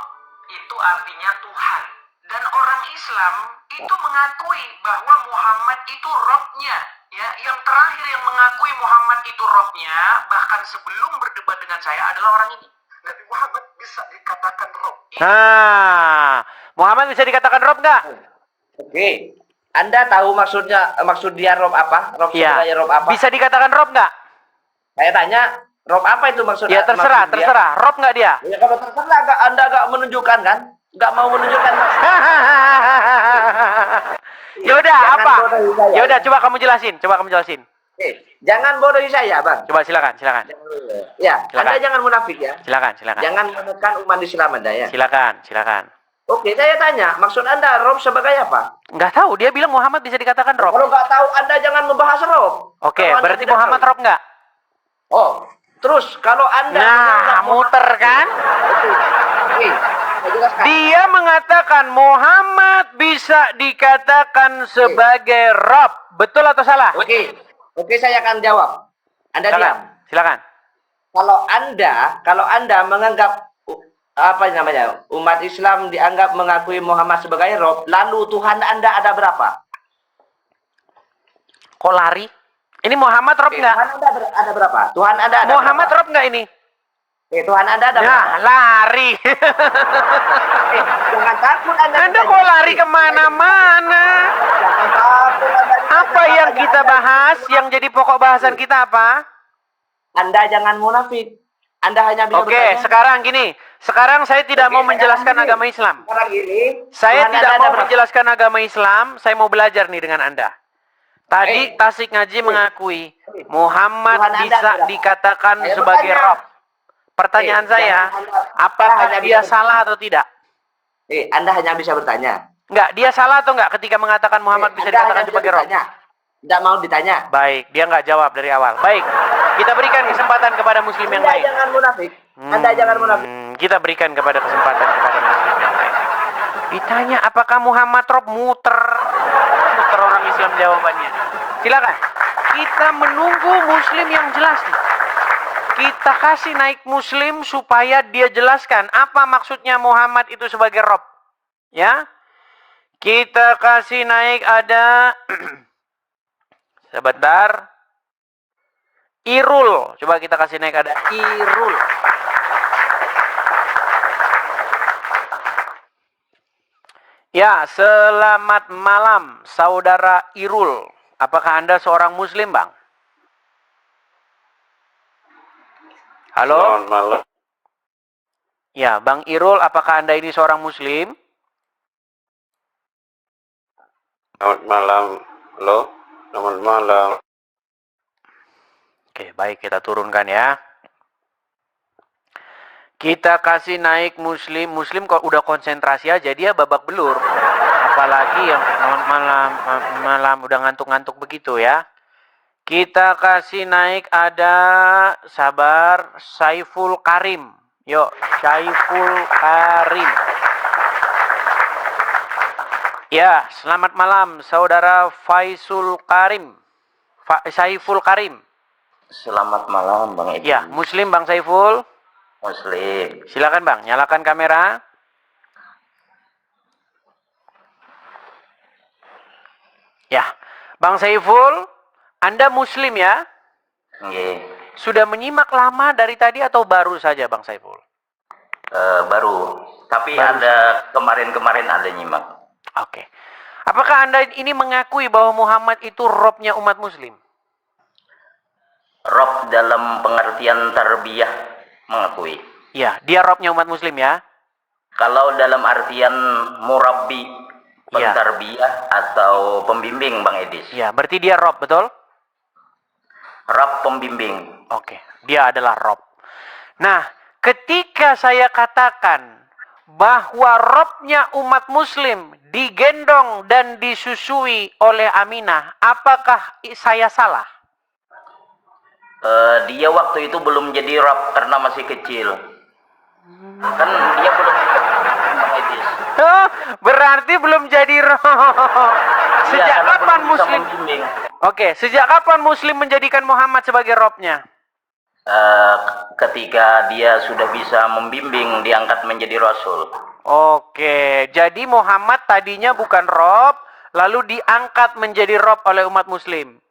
itu artinya Tuhan. Dan orang Islam itu mengakui bahwa Muhammad itu rohnya. Ya, yang terakhir yang mengakui Muhammad itu rohnya, bahkan sebelum berdebat dengan saya adalah orang ini. Nabi Muhammad bisa dikatakan roh.
Nah, Muhammad bisa dikatakan Rob nggak?
Oke. Anda tahu maksud dia rob apa? Rob
Iya.
sebenarnya rob apa?
Bisa dikatakan Rob nggak?
Saya tanya, rob apa itu maksudnya?
Ya terserah. Rob nggak dia?
Ya kalau terserah, Anda nggak menunjukkan kan? Nggak mau menunjukkan maksud.
Yaudah,
Jangan
apa?
bodohi saya.
Yaudah, coba kamu jelasin.
Jangan bodohi saya, Bang.
Coba silakan.
Ya,
Silakan.
Anda jangan munafik ya.
Silakan.
Jangan menekan umat Islam Anda ya.
Silakan.
Oke, saya tanya, maksud Anda rob sebagai apa?
Nggak tahu, dia bilang Muhammad bisa dikatakan Rob.
Kalau nggak tahu, Anda jangan membahas rob.
Oke,
Kalau Anda
berarti
tidak
Muhammad
tahu.
Rob nggak?
Oh, terus kalau Anda
Nah, muter kan?
Oke, saya jelaskan.
Dia mengatakan Muhammad bisa dikatakan sebagai Rob. Betul atau salah?
Oke, saya akan jawab. Anda diam.
Silakan.
Kalau Anda menganggap umat Islam dianggap mengakui Muhammad sebagai Rob, lalu Tuhan Anda ada berapa?
Kok lari? Ini Muhammad Rob nggak?
Tuhan Anda ada berapa? Tuhan Anda ada
Muhammad
berapa?
Rob nggak ini?
Tuhan Anda ada
Nah,
berapa?
lari.
Jangan takut Anda.
Anda kok lari kemana-mana?
Jangan takut Anda.
Apa yang kita bahas? Yang jadi pokok bahasan kita apa?
Anda jangan munafik. Anda hanya bisa
Oke, sekarang gini. Sekarang saya tidak mau menjelaskan agama Islam.
Sekarang ini,
Saya
Tuhan
tidak
Anda
mau
ada berapa?
menjelaskan agama Islam. Saya mau belajar nih dengan Anda. Tadi Tasik Ngaji mengakui Muhammad
Tuhan Anda
bisa
berapa?
dikatakan
Saya
sebagai
bertanya.
Rob. Pertanyaan saya, apakah
hanya
dia
bisa
salah atau tidak?
Anda hanya bisa bertanya.
Enggak, dia salah atau enggak ketika mengatakan Muhammad bisa
Anda
dikatakan
hanya
sebagai Rob?
bertanya. Tidak mau ditanya.
Baik, dia nggak jawab dari awal. Baik, kita berikan kesempatan kepada muslim yang
Anda
lain.
jangan munafik. Anda jangan munafik.
Kita berikan kepada kesempatan kepada muslim yang lain. Ditanya apakah Muhammad Rob, muter orang Islam jawabannya. Silakan. Kita menunggu muslim yang jelas nih. Kita kasih naik muslim supaya dia jelaskan apa maksudnya Muhammad itu sebagai Rob. Ya. Kita kasih naik ada sebentar. Irul. Coba kita kasih naik ada Irul. Ya, selamat malam saudara Irul. Apakah Anda seorang muslim, Bang? Halo?
Selamat malam.
Ya, Bang Irul, apakah Anda ini seorang muslim?
Selamat malam. Halo. Selamat malam.
Oke, baik, kita turunkan ya. Kita kasih naik muslim. Muslim kok udah konsentrasi aja, dia babak belur. Apalagi yang malam udah ngantuk-ngantuk begitu ya. Kita kasih naik ada sabar Saiful Karim. Yuk, Saiful Karim. Ya, selamat malam saudara Faisul Karim. Saiful Karim.
Selamat malam Bang Edi.
Ya, muslim Bang Saiful.
Muslim.
Silakan Bang, nyalakan kamera. Ya, Bang Saiful, Anda muslim ya?
Nggih.
Sudah menyimak lama dari tadi atau baru saja Bang Saiful?
Baru. Tapi
Baru
ada kemarin-kemarin ada nyimak.
Oke. Apakah Anda ini mengakui bahwa Muhammad itu Robnya umat muslim?
Rob dalam pengertian tarbiyah mengakui.
Ya, dia Robnya umat muslim ya?
Kalau dalam artian murabbi,
Ya.
pentarbiyah atau pembimbing Bang Edis.
Ya, berarti dia Rob, betul?
Rob pembimbing.
Oke, dia adalah Rob. Nah, ketika saya katakan bahwa Robnya umat muslim digendong dan disusui oleh Aminah, apakah saya salah?
Dia waktu itu belum jadi Rob karena masih kecil. Kan dia belum Bang Edis.
Oh, berarti belum jadi Rob. Sejak
Iya, karena
kapan
belum bisa
muslim?
membimbing.
Oke, sejak kapan muslim menjadikan Muhammad sebagai Robnya?
Ketika dia sudah bisa membimbing, diangkat menjadi Rasul.
Oke, jadi Muhammad tadinya bukan Rob, lalu diangkat menjadi Rob oleh umat muslim.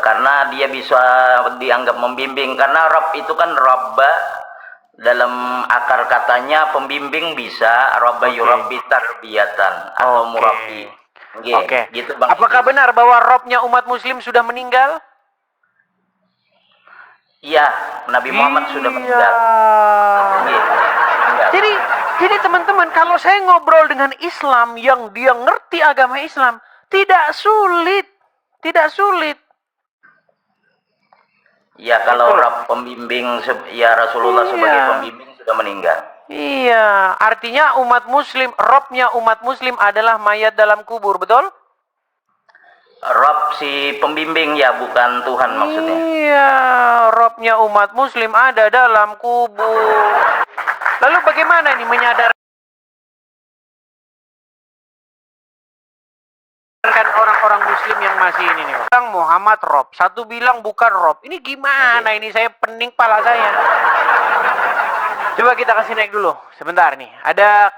Karena dia bisa dianggap membimbing. Karena Rob itu kan Robba, dalam akar katanya pembimbing bisa. Robba yurabbi tarbiyatan atau
Oke.
murabbi. Nggih,
Oke.
gitu Bang.
Apakah benar bahwa Robnya umat muslim sudah meninggal?
Iya, Nabi Muhammad sudah meninggal. Nggih, meninggal.
Jadi teman-teman, kalau saya ngobrol dengan Islam yang dia ngerti agama Islam, tidak sulit. Tidak sulit.
Ya, kalau
Betul.
Rob pembimbing, ya Rasulullah
Iya.
sebagai pembimbing sudah meninggal.
Iya, artinya umat muslim, Robnya umat muslim adalah mayat dalam kubur, betul?
Rob si pembimbing ya, bukan Tuhan maksudnya.
Iya, Robnya umat muslim ada dalam kubur. Lalu bagaimana ini menyadarkan orang-orang muslim yang masih ini nih, Bang? Muhammad Rob, satu bilang bukan Rob. Ini gimana ini, saya pening pala saya. Coba kita kasih naik dulu, sebentar nih. Ada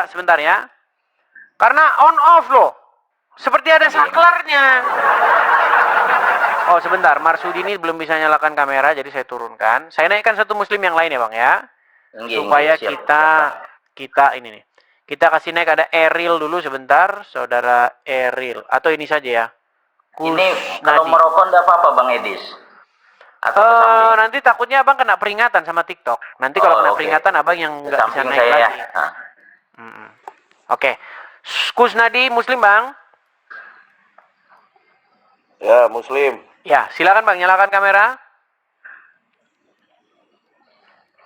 sebentar ya. Karena on off loh. Seperti ada saklarnya. Oh sebentar, Marsudi ini belum bisa nyalakan kamera, jadi saya turunkan. Saya naikkan satu muslim yang lain ya Bang ya.
Nggih,
Supaya
nggih, siap.
kita ini nih. Kita kasih naik ada Eril dulu sebentar, saudara Eril. Atau ini saja ya.
Ini kalau
Kusnadi.
merokok enggak apa-apa Bang Edis? Atau ke samping?
Nanti takutnya abang kena peringatan sama TikTok. Nanti kalau
Oh,
kena
oke.
peringatan abang yang
Ke
nggak bisa
samping
naik
saya ya.
lagi.
Nah.
Oke. Kusnadi muslim bang.
Ya, Muslim.
Ya silakan bang, nyalakan kamera.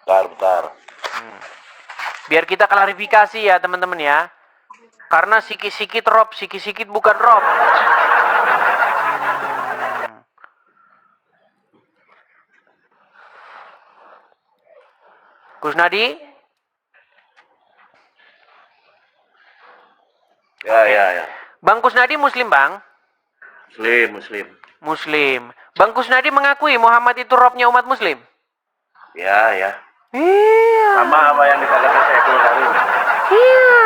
Bentar.
Biar kita klarifikasi ya teman-teman ya. Karena sikit-sikit Rob, sikit-sikit bukan Rob. Kusnadi?
Ya.
Bang Kusnadi Muslim, Bang?
Muslim.
Muslim. Bang Kusnadi mengakui Muhammad itu Robnya umat Muslim?
Ya.
Iya.
Sama apa yang dikatakan Syekhul Karim.
Iya.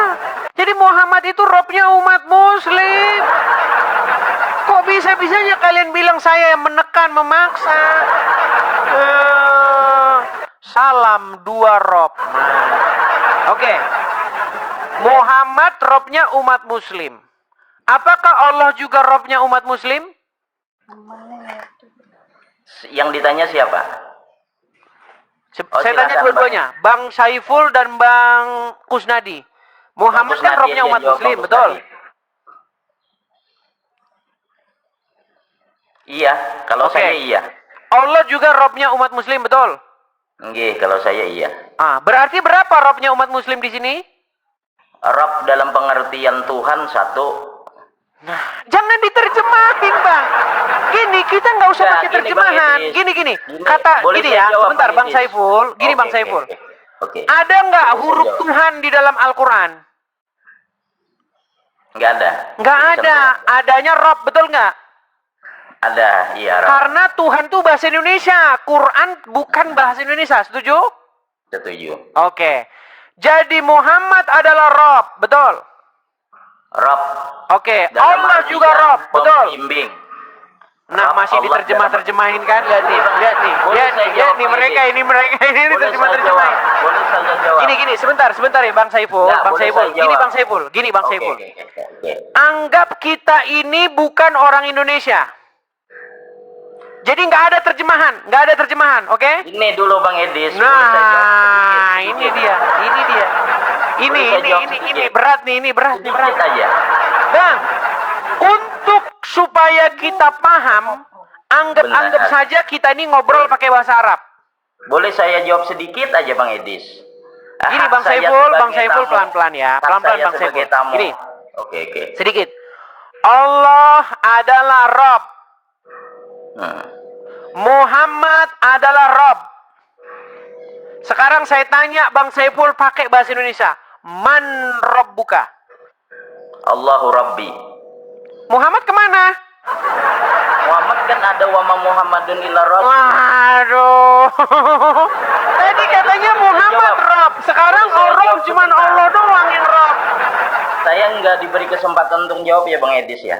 Jadi Muhammad itu Robnya umat Muslim. Kok bisa-bisanya kalian bilang saya yang menekan, memaksa? Salam dua Rob. Nah. Oke. Muhammad Robnya umat Muslim. Apakah Allah juga Robnya umat Muslim?
Yang ditanya siapa?
Saya tanya
silakan,
dua-duanya, Bang Saiful dan Bang Kusnadi. Muhammad kan
Kusnadi
Robnya
aja
umat
jawab,
Muslim,
Bang
betul?
Kusnadi. Iya, kalau
Oke.
saya iya.
Allah juga Robnya umat Muslim, betul?
Nggih, kalau saya iya.
Berarti berapa Robnya umat Muslim di sini?
Rob dalam pengertian Tuhan satu.
Jangan diterjemahin, Bang. Gini, kita nggak usah
Nggak,
pakai
gini,
terjemahan.
Bang Idris.
Gini.
Gini,
Kata
boleh
gini
saya
ya,
jawab,
sebentar
Bang
Bang
Idris?
Saiful. Gini
Oke,
Bang Saiful.
Oke.
Ada nggak
Boleh
huruf
saya jawab.
Tuhan di dalam Al-Quran?
Nggak ada.
Nggak
Jadi
ada. Adanya Rob, betul nggak?
Ada, iya. Rob.
Karena Tuhan tuh bahasa Indonesia. Quran bukan bahasa Indonesia. Setuju?
Setuju.
Oke. Jadi Muhammad adalah Rob, betul?
Rob.
Oke.
dalam
Allah
artian
juga Rob, betul?
Pembimbing.
Nah,
Rob,
masih
Allah
diterjemahin kan? Lihat nih,
Boleh
lihat nih,
saya
lihat
jawab,
nih
Bang
mereka
Idris?
ini
Boleh
diterjemahin.
Boleh saya jawab.
Gini, sebentar ya Bang Saiful,
Ya,
Bang
boleh
Saiful.
saya
Gini
jawab.
Bang Saiful, gini Bang
Oke,
Saiful.
oke.
Anggap kita ini bukan orang Indonesia. Jadi nggak ada terjemahan, oke?
Ini dulu Bang Edis. Boleh saya jawab
Nah,
sedikit?
ini dia.
Boleh saya jawab
Ini
sedikit?
berat nih, ini berat.
Sedikit aja.
Bang, untuk supaya kita paham, anggap
Benar.
saja kita ini ngobrol pakai bahasa Arab.
Boleh saya jawab sedikit aja Bang Edis?
Gini
Hak
Bang
saya
Saiful,
sebagai tamu.
pelan-pelan ya.
Hak
Pelan-pelan
saya
Bang
sebagai
Saiful.
tamu.
Gini,
Oke.
sedikit. Allah adalah Rob. Muhammad adalah Rob. Sekarang saya tanya Bang Saiful pakai bahasa Indonesia. Man Rabbuka?
Allahu Rabbi.
Muhammad kemana?
Muhammad kan ada wama Muhammadun illa rasul.
Waduh. Tadi katanya Muhammad Rob. Sekarang Rob cuman Allah doang yang Rob.
Saya nggak diberi kesempatan untuk jawab ya Bang Edis ya.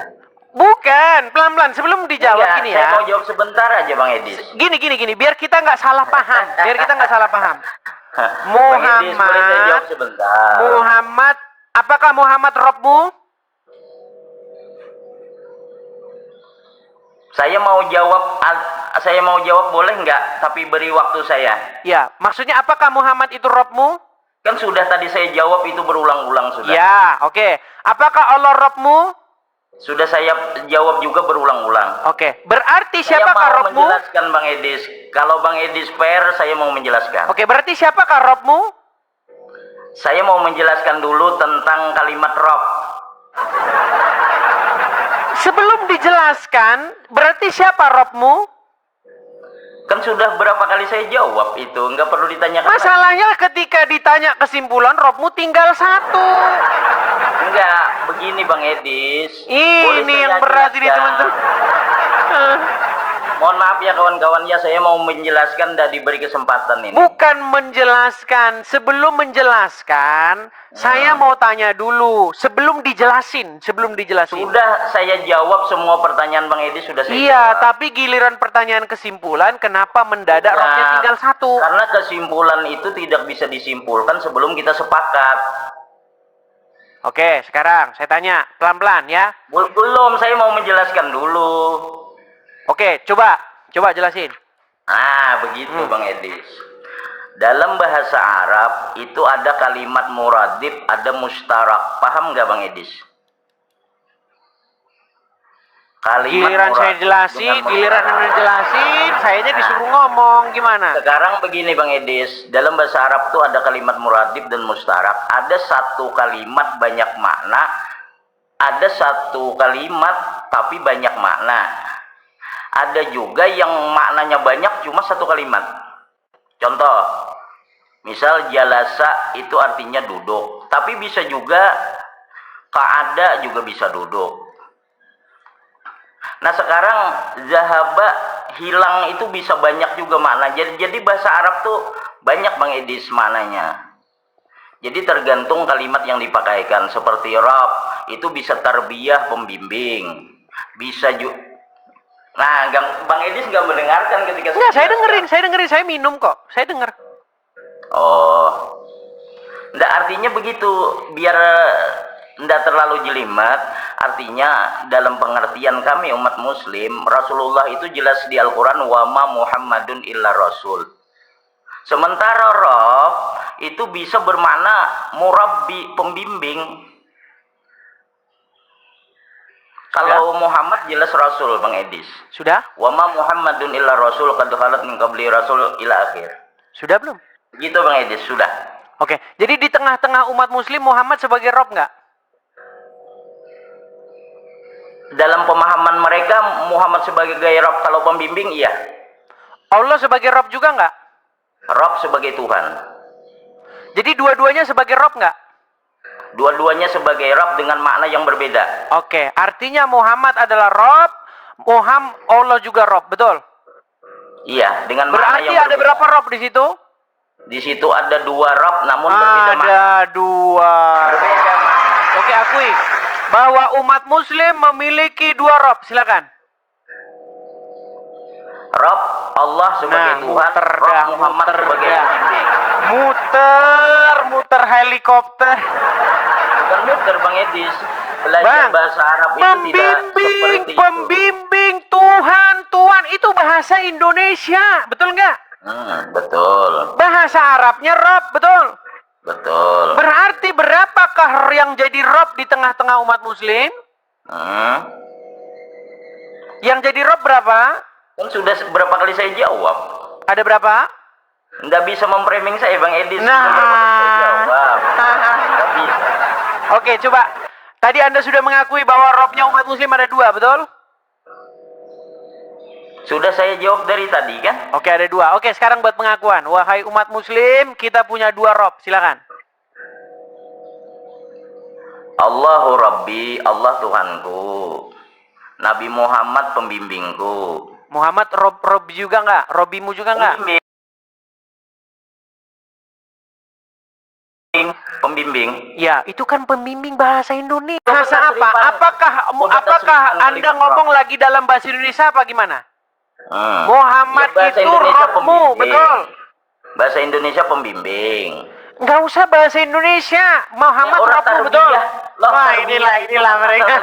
Bukan, pelan-pelan sebelum dijawab
Enggak,
gini
saya
ya.
mau jawab sebentar aja Bang Edis.
Gini, biar kita nggak salah paham.
Bang Edis, boleh saya jawab sebentar.
Muhammad, apakah Muhammad Robmu?
Saya mau jawab boleh nggak? Tapi beri waktu saya.
Ya, maksudnya apakah Muhammad itu Robmu?
Kan sudah tadi saya jawab itu berulang-ulang sudah.
Ya, oke. Apakah Allah Robmu?
Sudah saya jawab juga berulang-ulang.
Oke. Berarti
Saya
siapakah
mau
Robmu?
menjelaskan Bang Edis. Kalau Bang Edis fair, saya mau menjelaskan.
Oke, berarti siapakah Robmu?
Saya mau menjelaskan dulu tentang kalimat Rob.
Sebelum dijelaskan, berarti siapa Robmu?
Kan sudah berapa kali saya jawab itu, nggak perlu ditanyakan lagi.
Masalahnya ketika ditanya kesimpulan, Robmu tinggal satu.
Enggak, begini Bang Edis. Boleh
Ini
saya
yang berat ini
jelaskan?
teman-teman.
Mohon maaf ya kawan-kawan ya, saya mau menjelaskan dan diberi kesempatan ini.
Bukan menjelaskan. Sebelum menjelaskan, saya mau tanya dulu. Sebelum dijelasin.
Sudah saya jawab semua pertanyaan Bang Edis, sudah saya
Iya,
jawab.
tapi giliran pertanyaan kesimpulan, kenapa mendadak
Nah,
Robnya tinggal satu?
Karena kesimpulan itu tidak bisa disimpulkan sebelum kita sepakat.
Oke, sekarang saya tanya pelan-pelan ya.
Belum, saya mau menjelaskan dulu.
Oke, coba jelasin.
Begitu Bang Edis. Dalam bahasa Arab itu ada kalimat muradif, ada mustarak. Paham nggak Bang Edis? Kalimat
Giliran saya
muradif
jelasin,
dengan
giliran
mustarak.
Anda jelasin, sayanya disuruh ngomong gimana?
Sekarang begini Bang Edis, dalam bahasa Arab itu ada kalimat muradif dan mustarak. Ada satu kalimat banyak makna, ada satu kalimat tapi banyak makna. Ada juga yang maknanya banyak cuma satu kalimat. Contoh,
Misal jalasa itu artinya duduk, tapi bisa juga qa'ada juga bisa duduk. Nah sekarang zahaba hilang itu bisa banyak juga makna. Jadi bahasa Arab tuh banyak Bang Edis maknanya. Jadi tergantung kalimat yang dipakaikan. Seperti Rabb itu bisa tarbiyah pembimbing, bisa juga. Nah Bang Edis nggak mendengarkan ketika
Enggak, saya dengerin, saya minum kok, saya denger.
Oh, nggak, artinya begitu, biar nggak terlalu jelimet. Artinya dalam pengertian kami umat muslim, Rasulullah itu jelas di Al-Quran, wa ma Muhammadun illa rasul. Sementara Rabb itu bisa bermakna murabbi, pembimbing. Kalau Muhammad jelas Rasul, Bang Edis.
Sudah?
Wa ma Muhammadun illa rasul qad khalat min qabli rasul ila akhir.
Sudah belum?
Gitu Bang Edis, sudah.
Oke, jadi di tengah-tengah umat muslim Muhammad sebagai Rob nggak?
Dalam pemahaman mereka Muhammad sebagai Rob, kalau pembimbing iya.
Allah sebagai Rob juga nggak?
Rob sebagai Tuhan.
Jadi dua-duanya sebagai Rob nggak?
Dua-duanya sebagai Rob dengan makna yang berbeda.
Oke, artinya Muhammad adalah Rob, Allah juga Rob, betul?
Iya, dengan makna
Berarti
yang
ada
berbeda.
berapa Rob di situ?
Di situ ada dua Rob, namun berbeda makna.
Ada dua.
Berbeda makna.
Oke, akui bahwa umat muslim memiliki dua Rob, silakan.
Rob Allah sebagai
Nah,
Tuhan,
muter
Rob
dah,
Muhammad
muter
sebagai
dah.
pembimbing.
Muter helikopter.
Bukan muter Bang Edis. Belajar
Bang,
bahasa Arab itu tidak seperti itu.
pembimbing, Tuhan itu bahasa Indonesia, betul nggak?
Betul.
Bahasa Arabnya Rob, betul?
Betul.
Berarti berapakah yang jadi Rob di tengah-tengah umat muslim? Yang jadi Rob berapa?
Kan sudah berapa kali saya jawab.
Ada berapa?
Nggak bisa memframing saya Bang Edis.
Nah.
Sudah berapa kali saya jawab. Nggak bisa.
Oke, coba. Tadi Anda sudah mengakui bahwa Robnya umat muslim ada dua, betul?
Sudah saya jawab dari tadi kan?
Oke, ada dua. Oke, sekarang buat pengakuan. Wahai umat muslim, kita punya dua Rob. Silakan.
Allahu Rabbi, Allah Tuhanku. Nabi Muhammad pembimbingku.
Muhammad Rob juga nggak? Robimu juga nggak?
Pembimbing.
Ya, itu kan pembimbing bahasa Indonesia.
Bahasa
Bahasa apa? Apakah Anda ngomong lagi dalam bahasa Indonesia apa gimana? Muhammad
Ya, bahasa
itu
Indonesia
Robmu,
pembimbing.
betul?
Bahasa Indonesia pembimbing.
Nggak usah bahasa Indonesia. Muhammad
Ya, orang
Robmu, betul?
tarbiyah. Lah,
Wah,
tarbiyah.
inilah mereka.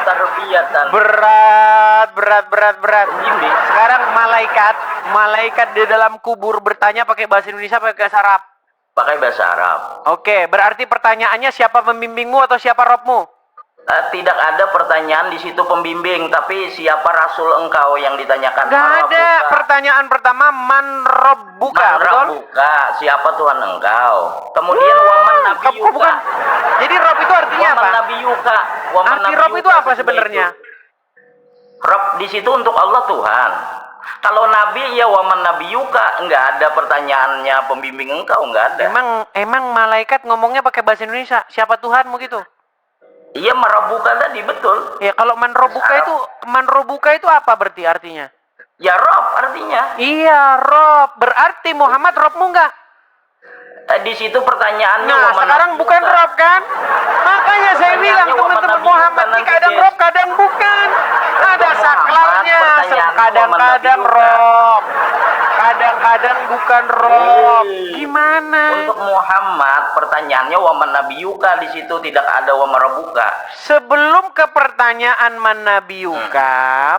Tarbiyatan.
Berat. Sekarang malaikat di dalam kubur bertanya pakai bahasa Indonesia pakai bahasa Arab.
Pakai bahasa Arab.
Oke, berarti pertanyaannya siapa pembimbingmu atau siapa Robmu?
Tidak ada pertanyaan di situ pembimbing, tapi siapa Rasul engkau yang ditanyakan?
Nggak ada.
Rabbuka.
Pertanyaan pertama, man Rabbuka,
Man
betul?
Rabbuka, siapa Tuhan engkau? Kemudian waman nabiyuka.
bukan. Jadi Rob itu artinya
Waman
apa?
nabiyuka. Waman
Arti Rob
nabiyuka
itu apa
sesudah
sebenarnya?
itu. Rob di situ untuk Allah Tuhan. Kalau Nabi ya waman nabiyuka, nggak ada pertanyaannya pembimbing engkau, nggak ada.
Emang malaikat ngomongnya pakai bahasa Indonesia. Siapa Tuhanmu gitu?
Iya merabuka tadi betul.
Ya kalau man Rabbuka itu apa berarti artinya?
Ya Rob artinya.
Iya, Rob. Berarti Muhammad Robmu nggak?
Di situ pertanyaannya.
Nah,
waman
sekarang
nabiyuka.
bukan Rob kan? Makanya saya
Pertanyaannya
bilang
waman
teman-teman
nabiyuka
Muhammad ini
nanti,
kadang
Des.
Rob, kadang bukan. Ada
Muhammad,
saklarnya.
pertanyaannya
Kadang-kadang
waman nabiyuka.
Rob. Kadang-kadang bukan Rob. Gimana?
Untuk Muhammad pertanyaannya waman nabiyuka, di situ tidak ada waman rabbuka.
Sebelum ke pertanyaan man nabiyuka,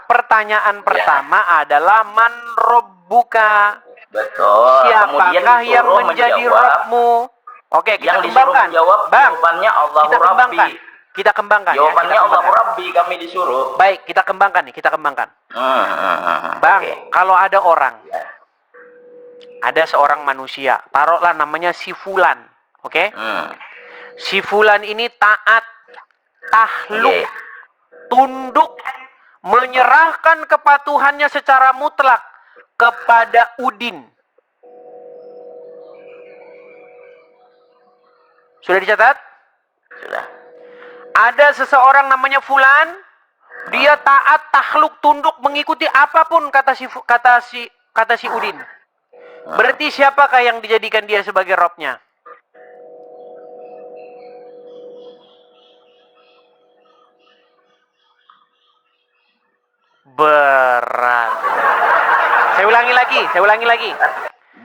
pertanyaan pertama adalah man Rabbuka.
Betul. Kemudian
Siapakah yang
disuruh
menjadi
menjawab.
Robmu? Oke, kita
Yang disuruh
kembangkan.
menjawab
Bang,
jawabannya Allahu
kita kembangkan.
Rabbi.
Kita kembangkan.
Jawabannya
ya, kita
Allahu
kembangkan.
Rabbi, kami disuruh.
Baik, kita kembangkan nih, kita kembangkan. Bang,
Oke.
kalau ada orang, ada seorang manusia, taruhlah namanya si Fulan, oke? Si Fulan ini taat, tahluk,
Oke.
tunduk, menyerahkan kepatuhannya secara mutlak kepada Udin. Sudah dicatat?
Sudah.
Ada seseorang namanya Fulan, dia taat, takhluk, tunduk, mengikuti apapun kata si Udin. Berarti siapakah yang dijadikan dia sebagai robnya? Berat. Saya ulangi lagi.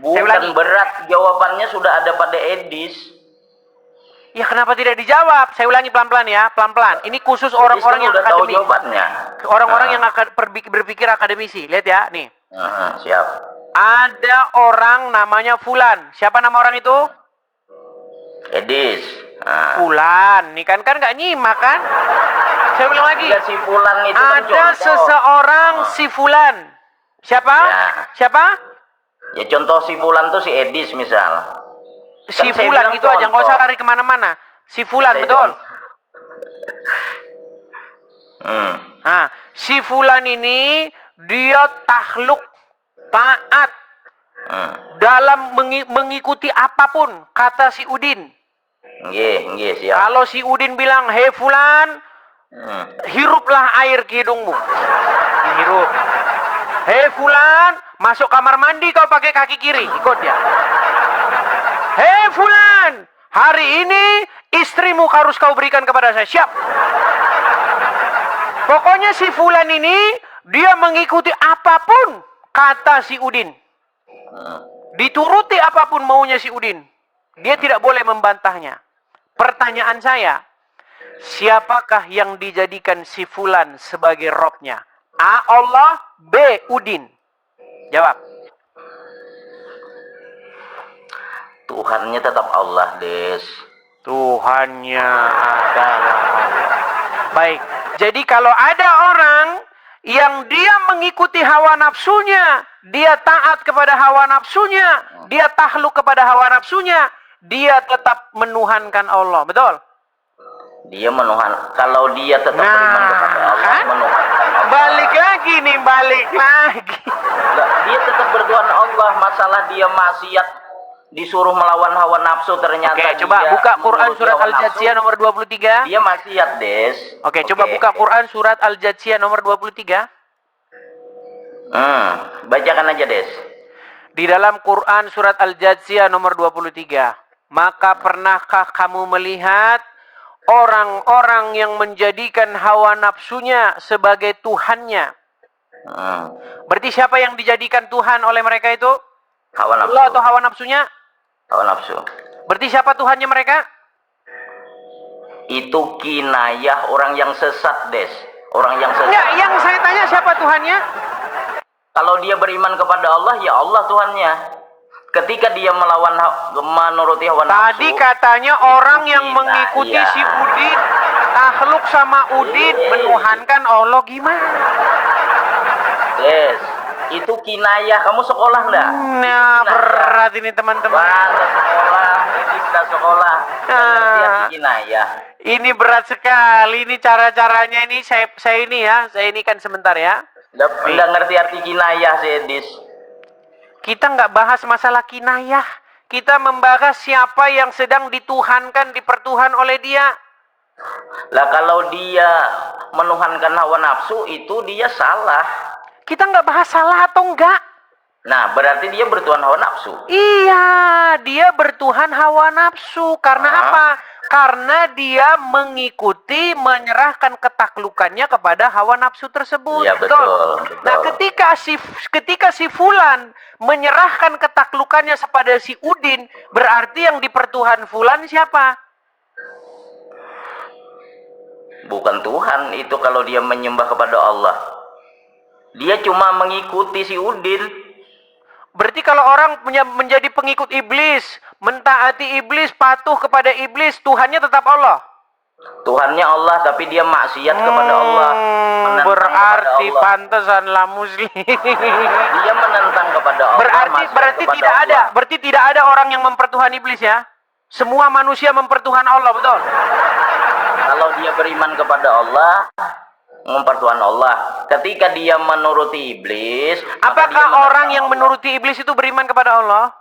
Bukan berat, jawabannya sudah ada pada Edis.
Ya kenapa tidak dijawab? Saya ulangi pelan-pelan ya, pelan-pelan. Ini khusus orang-orang yang
udah tahu
akademis.
jawabannya.
Orang-orang yang akan berpikir akademisi. Lihat ya, nih.
Siap.
Ada orang namanya Fulan. Siapa nama orang itu?
Edis.
Fulan. Nih kan nggak nyimak kan? Saya ulang lagi.
Ya, si Fulan itu kan
Ada
contoh.
seseorang si Fulan. Siapa?
Ya.
Siapa?
Ya contoh si Fulan tuh si Edis misal.
Si
Kan saya
Fulan
bilang
itu aja, nggak usah
contoh.
lari kemana-mana. Si Fulan,
Saya
betul. Nah, si Fulan ini dia takhluk, taat dalam mengikuti apapun kata si Udin.
Nggih, siap.
Kalau si Udin bilang, "Hei Fulan, hiruplah air ke hidungmu." Dihirup. "Hei Fulan, masuk kamar mandi kau pakai kaki kiri." Ikut dia. "Hei Fulan, hari ini istrimu harus kau berikan kepada saya." Siap. Pokoknya si Fulan ini dia mengikuti apapun kata si Udin. Dituruti apapun maunya si Udin. Dia tidak boleh membantahnya. Pertanyaan saya, siapakah yang dijadikan si Fulan sebagai robnya? A. Allah, B. Udin. Jawab.
Tuhannya tetap Allah, Des.
Tuhannya adalah Allah. Baik, jadi kalau ada orang yang dia mengikuti hawa nafsunya, dia taat kepada hawa nafsunya, dia takluk kepada hawa nafsunya, dia tetap menuhankan Allah, betul?
Dia kalau dia tetap beriman kepada Allah,
kan?
menuhankan Allah.
Balik lagi.
Lah, dia tetap bertuhan Allah. Masalah dia maksiat, disuruh melawan hawa nafsu, ternyata
Oke,
dia
coba buka Quran
menuruti
surat
hawa
Al-Jathiyah
nafsu,
nomor 23.
Dia maksiat, Des.
Oke, coba buka Quran surat Al-Jathiyah nomor 23.
Bacakan aja, Des.
Di dalam Quran surat Al-Jathiyah nomor 23. Maka pernahkah kamu melihat orang-orang yang menjadikan hawa nafsunya sebagai Tuhannya? Berarti siapa yang dijadikan Tuhan oleh mereka itu?
Hawa nafsu.
Allah atau hawa nafsunya?
Hawa nafsu.
Berarti siapa Tuhannya mereka?
Itu kinayah orang yang sesat, Des. Orang yang sesat.
Enggak, yang saya tanya siapa Tuhannya?
Kalau dia beriman kepada Allah, ya Allah Tuhannya. Ketika dia menuruti hawa nafsu.
Tadi katanya orang yang mengikuti si Udin, takhluk sama Udin, menuhankan Allah, gimana?
Des, itu kinayah. Kamu sekolah enggak?
Nah, berat ini teman-teman.
Nggak sekolah, ini sudah sekolah. Ngerti arti kinayah.
Ini berat sekali. Ini cara-caranya ini saya ini kan sebentar ya.
Nggak ngerti arti kinayah, Sedis.
Kita nggak bahas masalah kinayah. Kita membahas siapa yang sedang dituhankan, dipertuhan oleh dia.
Lah kalau dia menuhankan hawa nafsu, itu dia salah.
Kita nggak bahas salah atau enggak.
Nah, berarti dia bertuhan hawa nafsu.
Iya, dia bertuhan hawa nafsu. Karena apa? Karena dia mengikuti, menyerahkan ketaklukannya kepada hawa nafsu tersebut.
Iya, betul.
Nah, ketika si Fulan menyerahkan ketaklukannya kepada si Udin, berarti yang dipertuhan Fulan siapa?
Bukan Tuhan itu kalau dia menyembah kepada Allah. Dia cuma mengikuti si Udin.
Berarti kalau orang menjadi pengikut iblis, mentaati iblis, patuh kepada iblis, Tuhannya tetap Allah.
Tuhannya Allah, tapi dia maksiat kepada Allah. Menentang
Berarti
kepada Allah.
pantesanlah muslim.
Dia menentang kepada Allah. maksiat
Berarti
kepada
tidak ada.
Allah.
Berarti tidak ada orang yang mempertuhan iblis ya. Semua manusia mempertuhan Allah, betul?
Kalau dia beriman kepada Allah, mempertuhan Allah. Ketika dia menuruti iblis, maka dia
Apakah orang yang
Allah.
menuruti iblis itu beriman kepada Allah?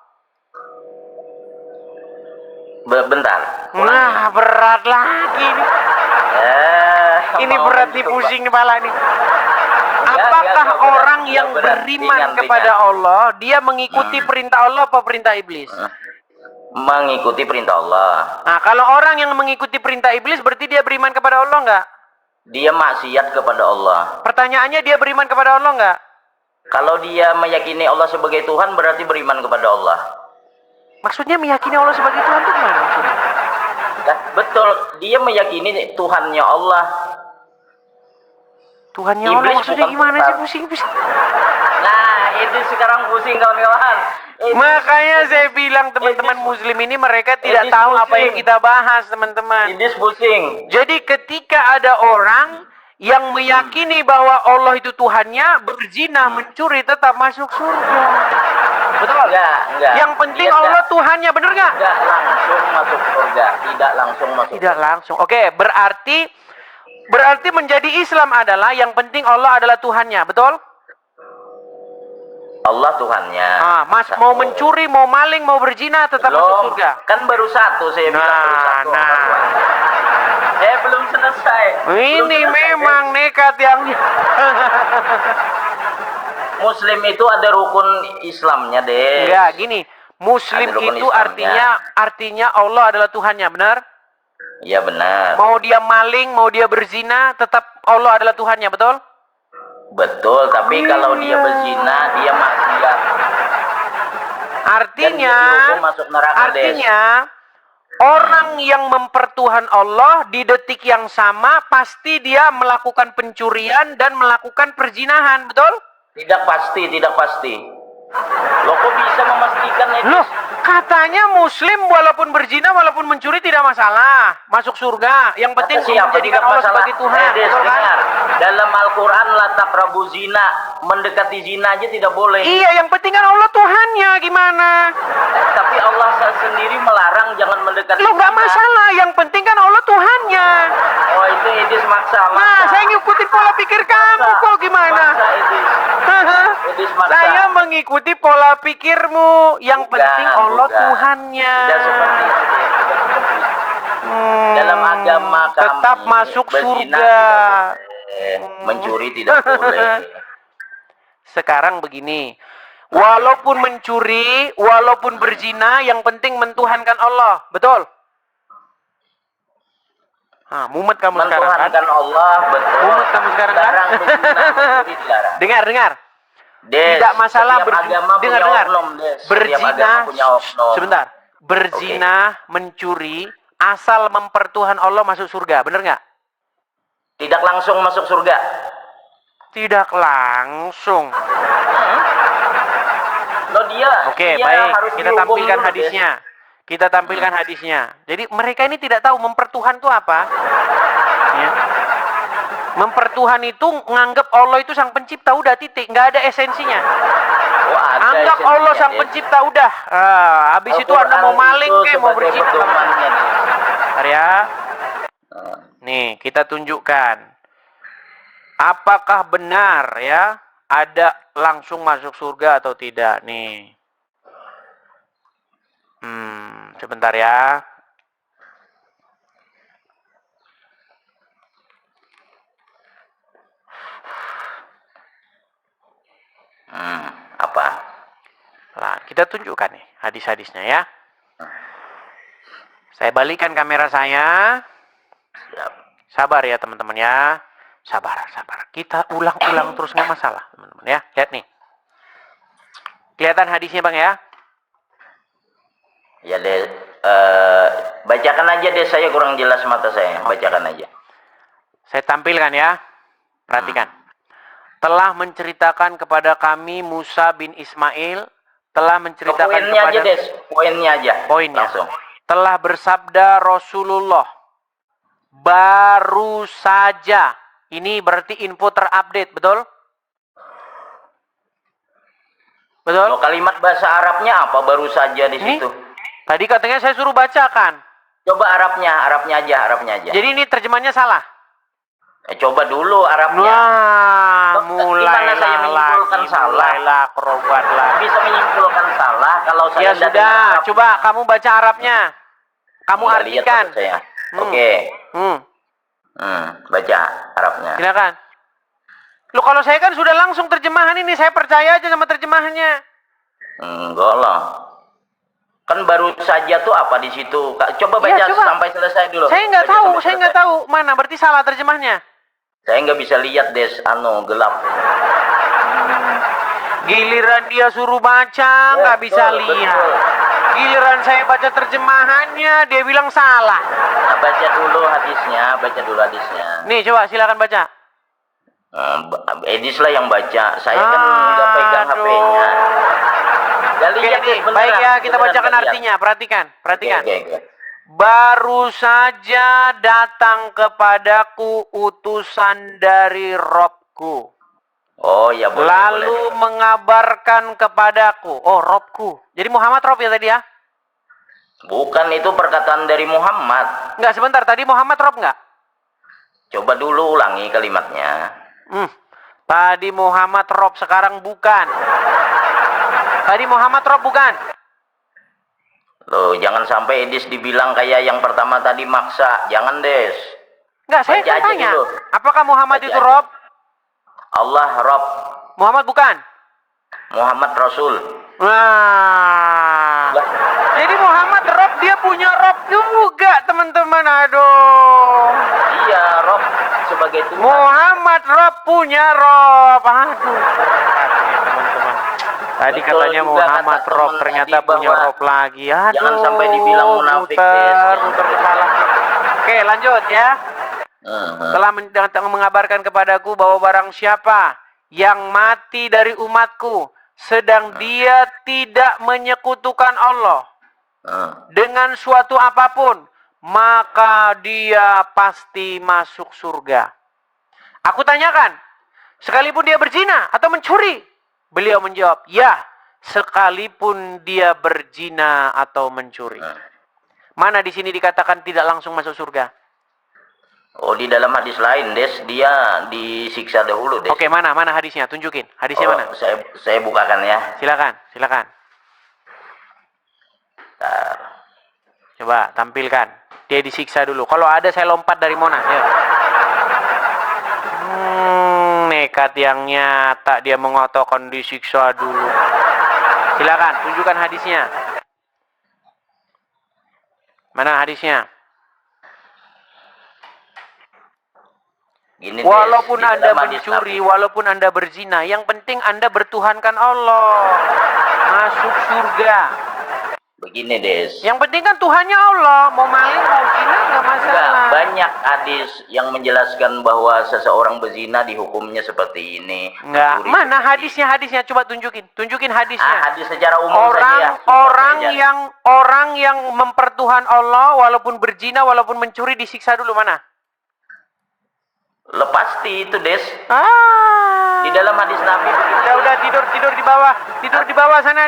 Bentar.
Nah, berat lagi nih. Ini
mau
berat nih,
mencoba.
pusing kepala nih.
Enggak,
Apakah
enggak berat,
orang yang
enggak berat.
beriman
Ringan,
kepada
ringan.
Allah, dia mengikuti perintah Allah apa perintah iblis?
Mengikuti perintah Allah.
Nah, kalau orang yang mengikuti perintah iblis, berarti dia beriman kepada Allah nggak?
Dia maksiat kepada Allah.
Pertanyaannya, dia beriman kepada Allah nggak?
Kalau dia meyakini Allah sebagai Tuhan, berarti beriman kepada Allah.
Maksudnya meyakini Allah sebagai Tuhan itu gimana maksudnya?
Nah, betul, dia meyakini Tuhannya Allah.
Tuhannya Allah
Iblis
maksudnya
bukan
gimana
Tuhan.
sih, pusing-pusing?
Nah, itu sekarang pusing kawan-kawan.
Makanya saya bilang teman-teman muslim ini mereka tidak
Iblis
tahu apa
pusing.
yang kita bahas, teman-teman.
Iblis pusing.
Jadi ketika ada orang yang meyakini bahwa Allah itu Tuhannya, berzina, mencuri, tetap masuk surga. Betul?
Enggak.
Yang penting
Dia
Allah Tuhannya, bener nggak?
tidak langsung masuk surga, tidak langsung masuk.
Tidak langsung. Oke, berarti menjadi Islam adalah yang penting Allah adalah Tuhannya, betul?
Allah Tuhannya.
Mas
Satu.
mau mencuri, mau maling, mau berzina, tetap masuk
Belum,
surga.
kan baru satu saya bilang baru satu. Belum selesai. Belum
Ini
selesai.
memang nekat yang
Muslim itu ada rukun Islamnya, deh.
enggak gini. Muslim
Ada rukun
itu
Islamnya.
artinya Allah adalah Tuhannya, benar?
Iya benar.
Mau dia maling, mau dia berzina, tetap Allah adalah Tuhannya, betul?
Betul, tapi kalau dia berzina, dia maksiat.
Artinya,
Dan dihukum masuk neraka,
artinya orang yang mempertuhan Allah di detik yang sama pasti dia melakukan pencurian dan melakukan perzinahan, betul?
Tidak pasti, tidak pasti. Lo kok bisa memastikan itu?
Loh, katanya Muslim walaupun berzina, walaupun mencuri tidak masalah, masuk surga. Yang penting
Kata siapa?
menjadikan
Tidak
Allah
masalah.
sebagai Tuhan,
Des,
betul kan?
dengar. Dalam Al-Quran, la taqrabu zina, mendekati zina aja tidak boleh.
Iya, yang penting kan Allah Tuhannya, gimana?
Tapi Allah sendiri melarang jangan mendekati
Lo nggak
zina.
masalah, yang penting kan Allah Tuhannya.
Oh, itu Idris maksa.
Nah, saya ngikutin pola pikir kamu kok gimana?
Maksa Idris. Idris maksa.
Saya mengikuti pola pikirmu. Yang penting Allah
bukan.
Tuhannya.
Tidak seperti itu. Tidak seperti itu. Dalam agama
tetap
kami,
masuk
berzina
surga.
tidak boleh, mencuri tidak boleh.
Sekarang begini, walaupun mencuri, walaupun berzina, yang penting mentuhankan Allah, betul? Mumet kamu sekarang kan?
Mentuhankan Allah, betul.
Mumet kamu sekarang kan?
Dilarang berzina, mencuri dilarang.
Dengar.
Des,
Tidak masalah
setiap agama punya
dengar.
oknum, Des. Setiap
Berzina,
agama punya oknum.
sebentar. Berzina, mencuri, asal mempertuhan Allah masuk surga, bener nggak?
Tidak langsung masuk surga.
Tidak langsung.
Loh dia.
Oke,
dia
baik.
harus
Kita
dihukum
tampilkan
dulu, Des.
hadisnya. Kita tampilkan hadisnya. Jadi mereka ini tidak tahu mempertuhan itu apa. Ya. Mempertuhan itu nganggap Allah itu sang pencipta, udah titik, nggak ada esensinya.
Oh, ada
Anggap
esensinya,
Allah sang
Des.
pencipta, udah. Habis itu
Al-Quran
Anda mau maling
itu
kayak mau
sebagai
berzina.
pedomannya, Des.
Bentar ya. Nih, kita tunjukkan. Apakah benar ya ada langsung masuk surga atau tidak? Nih. Sebentar ya.
Apa?
Nah, kita tunjukkan nih hadis-hadisnya ya. Saya balikan kamera saya.
Siap.
Sabar ya teman-teman ya. Sabar. Kita ulang-ulang terus, nggak masalah teman-teman ya. Lihat nih. Kelihatan hadisnya Bang ya?
Ya, Des. Bacakan aja, Des. Saya kurang jelas mata saya. Bacakan aja.
Saya tampilkan ya. Perhatikan. Telah menceritakan kepada kami Musa bin Ismail, telah menceritakan
Poinnya
kepada
aja, Des. Poinnya aja.
poinnya.
Langsung.
Telah bersabda Rasulullah baru saja. Ini berarti info terupdate, betul? Betul?
Loh, kalimat bahasa Arabnya apa baru saja di
Ini?
situ?
Tadi katanya saya suruh bacakan.
Coba Arabnya aja.
Jadi ini terjemahnya salah.
Coba dulu Arabnya.
Wah,
Gimana saya menyimpulkan salah?
mulailah kerobat lagi.
Bisa menyimpulkan salah kalau saya
Ya
tidak
sudah,
dengar Arab.
coba kamu baca Arabnya. Kamu
Nggak lihat
artikan.
maksud saya. Oke. Baca Arabnya.
Silakan. Loh, kalau saya kan sudah langsung terjemahan ini, saya percaya aja sama terjemahannya.
Enggak lah. Kan baru saja tuh apa di situ? Coba baca
Iya, coba.
sampai selesai dulu.
Saya nggak
Baca
tahu,
sampai
saya nggak
selesai.
tahu mana. Berarti salah terjemahnya.
Saya nggak bisa lihat Des, gelap.
Giliran dia suruh baca, nggak bisa
Betul,
lihat.
betul.
Giliran saya baca terjemahannya, dia bilang salah.
Nah, baca dulu hadisnya.
Nih, coba silakan baca.
Edis lah yang baca. Saya kan nggak pegang
Aduh.
HP-nya. Gak
Oke,
lihat
nih,
beneran,
baik ya, kita
beneran
bacakan
nggak lihat.
artinya. Perhatikan.
Oke.
Baru saja datang kepadaku utusan dari Robku.
Oh ya boleh.
Lalu
boleh.
mengabarkan kepadaku. Oh, Robku. Jadi Muhammad Rob ya tadi ya?
Bukan, itu perkataan dari Muhammad.
Enggak, sebentar. Tadi Muhammad Rob enggak?
Coba dulu ulangi kalimatnya.
Tadi Muhammad Rob, sekarang bukan. Tadi Muhammad Rob bukan?
Loh, jangan sampai Edis dibilang kayak yang pertama tadi maksa. Jangan, Des.
Enggak, saya
Baca
kan
aja
tanya.
dulu.
Apakah Muhammad
Baca
itu
aja.
Rob?
Allah Rob,
Muhammad bukan?
Muhammad Rasul.
Nah.
Lah.
Jadi Muhammad Rob, dia punya Rob juga, teman-teman. Aduh.
Iya, Rob sebagai Tuhan.
Muhammad Rob punya Rob. Aduh. berat ini, teman-teman. Tadi
Betul
katanya
juga
Muhammad
kata
Rob,
teman
ternyata
tadi
punya
bahwa
Rob lagi. Aduh.
jangan sampai dibilang munafik,
muter
Des.
kepala. Oke, lanjut ya. Telah mengabarkan kepadaku bahwa barang siapa yang mati dari umatku sedang dia tidak menyekutukan Allah dengan suatu apapun, maka dia pasti masuk surga. Aku tanyakan, sekalipun dia berzina atau mencuri? Beliau menjawab, ya, sekalipun dia berzina atau mencuri. Mana di sini dikatakan tidak langsung masuk surga?
Oh, di dalam hadis lain, Des, dia disiksa dahulu, Des.
Oke, mana hadisnya? Tunjukin. Hadisnya mana?
Saya bukakan ya.
Silakan.
Bentar.
Coba tampilkan. Dia disiksa dulu. Kalau ada saya lompat dari Monas. Ya. Nekat yang nyata, dia mengatakan disiksa dulu. Silakan, tunjukkan hadisnya. Mana hadisnya?
Gini,
Walaupun
Des, di
Anda
dalam hadis
mencuri,
Nabi.
walaupun Anda berzina, yang penting Anda bertuhankan Allah. Masuk surga.
Begini, Des.
Yang penting kan Tuhannya Allah. Mau maling, mau zina, nggak masalah.
Enggak, banyak hadis yang menjelaskan bahwa seseorang berzina dihukumnya seperti ini.
Enggak.
Mencuri
Mana
seperti
hadisnya? Coba tunjukin hadisnya.
hadis secara umum saja ya.
Orang yang mempertuhan Allah walaupun berzina, walaupun mencuri disiksa dulu mana?
Pasti itu, Des.
Ah.
Di dalam hadis Nabi begitu.
Udah tidur di bawah. Tidur di bawah sana,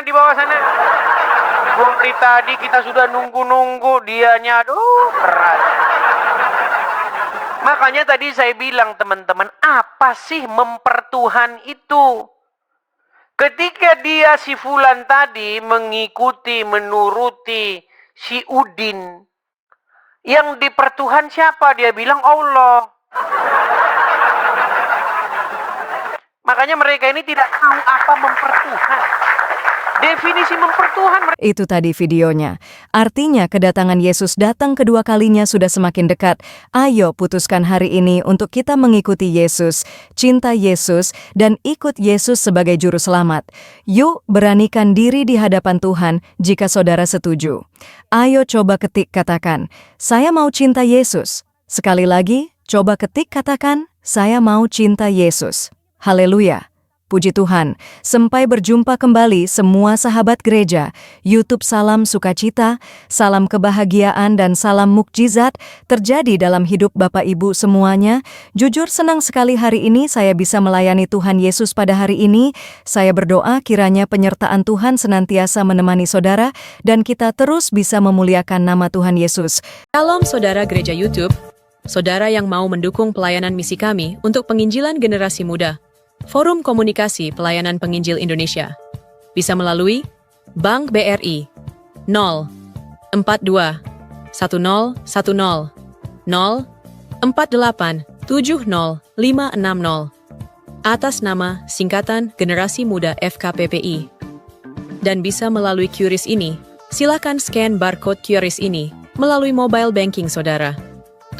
Dari tadi kita sudah nunggu dianya, aduh berat. Makanya tadi saya bilang, teman-teman, apa sih mempertuhan itu? Ketika dia si Fulan tadi mengikuti, menuruti si Udin, yang dipertuhan siapa? Dia bilang Allah. Makanya mereka ini tidak tahu apa mempertuhan. Definisi mempertuhan.
Itu tadi videonya. Artinya kedatangan Yesus datang kedua kalinya sudah semakin dekat. Ayo putuskan hari ini untuk kita mengikuti Yesus, cinta Yesus, dan ikut Yesus sebagai juru selamat. Yuk beranikan diri di hadapan Tuhan jika saudara setuju. Ayo coba ketik katakan, saya mau cinta Yesus. Sekali lagi, coba ketik katakan, saya mau cinta Yesus. Haleluya. Puji Tuhan, sampai berjumpa kembali semua sahabat gereja. YouTube salam sukacita, salam kebahagiaan dan salam mukjizat terjadi dalam hidup Bapak Ibu semuanya. Jujur senang sekali hari ini saya bisa melayani Tuhan Yesus pada hari ini. Saya berdoa kiranya penyertaan Tuhan senantiasa menemani saudara dan kita terus bisa memuliakan nama Tuhan Yesus.
Shalom saudara gereja YouTube, saudara yang mau mendukung pelayanan misi kami untuk penginjilan generasi muda. Forum Komunikasi Pelayanan Penginjil Indonesia bisa melalui Bank BRI 042 1010 04870 atas nama singkatan Generasi Muda FKPPI. Dan bisa melalui QRIS ini, silakan scan barcode QRIS ini melalui mobile banking saudara.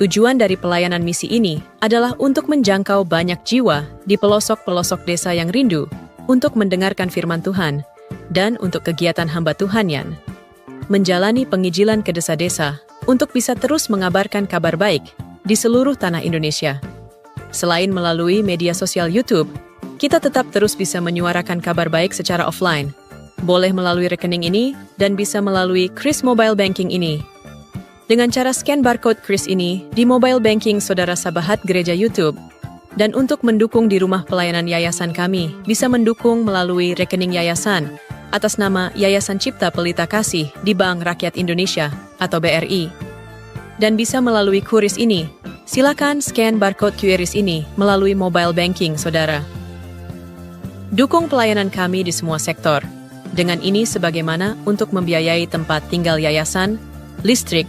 Tujuan dari pelayanan misi ini adalah untuk menjangkau banyak jiwa di pelosok-pelosok desa yang rindu untuk mendengarkan firman Tuhan dan untuk kegiatan hamba Tuhan yang menjalani penginjilan ke desa-desa untuk bisa terus mengabarkan kabar baik di seluruh tanah Indonesia. Selain melalui media sosial YouTube, kita tetap terus bisa menyuarakan kabar baik secara offline. Boleh melalui rekening ini dan bisa melalui QRIS Mobile Banking ini. Dengan cara scan barcode QRIS ini di mobile banking saudara Sabahat Gereja YouTube. Dan untuk mendukung di rumah pelayanan yayasan kami, bisa mendukung melalui rekening yayasan atas nama Yayasan Cipta Pelita Kasih di Bank Rakyat Indonesia atau BRI. Dan bisa melalui QRIS ini, silakan scan barcode QRIS ini melalui mobile banking saudara. Dukung pelayanan kami di semua sektor. Dengan ini sebagaimana untuk membiayai tempat tinggal yayasan, listrik,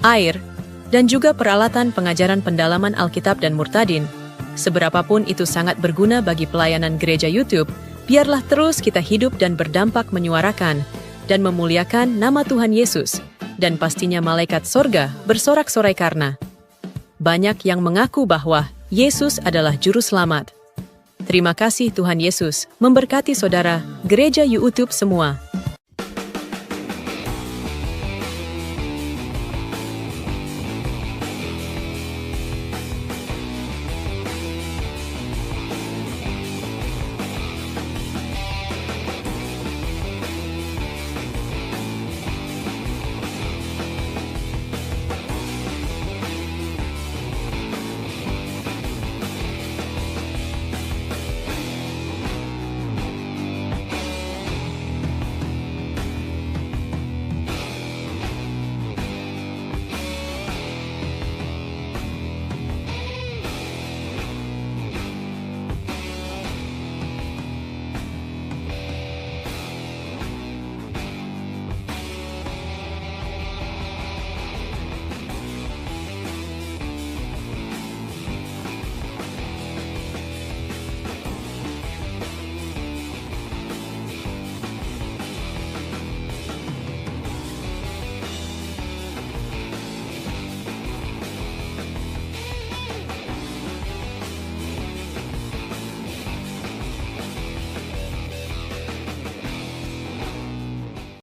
air, dan juga peralatan pengajaran pendalaman Alkitab dan Murtadin. Seberapapun itu sangat berguna bagi pelayanan gereja YouTube, biarlah terus kita hidup dan berdampak menyuarakan dan memuliakan nama Tuhan Yesus, dan pastinya malaikat sorga bersorak-sorai karena banyak yang mengaku bahwa Yesus adalah Juru Selamat. Terima kasih Tuhan Yesus, memberkati saudara, gereja YouTube semua.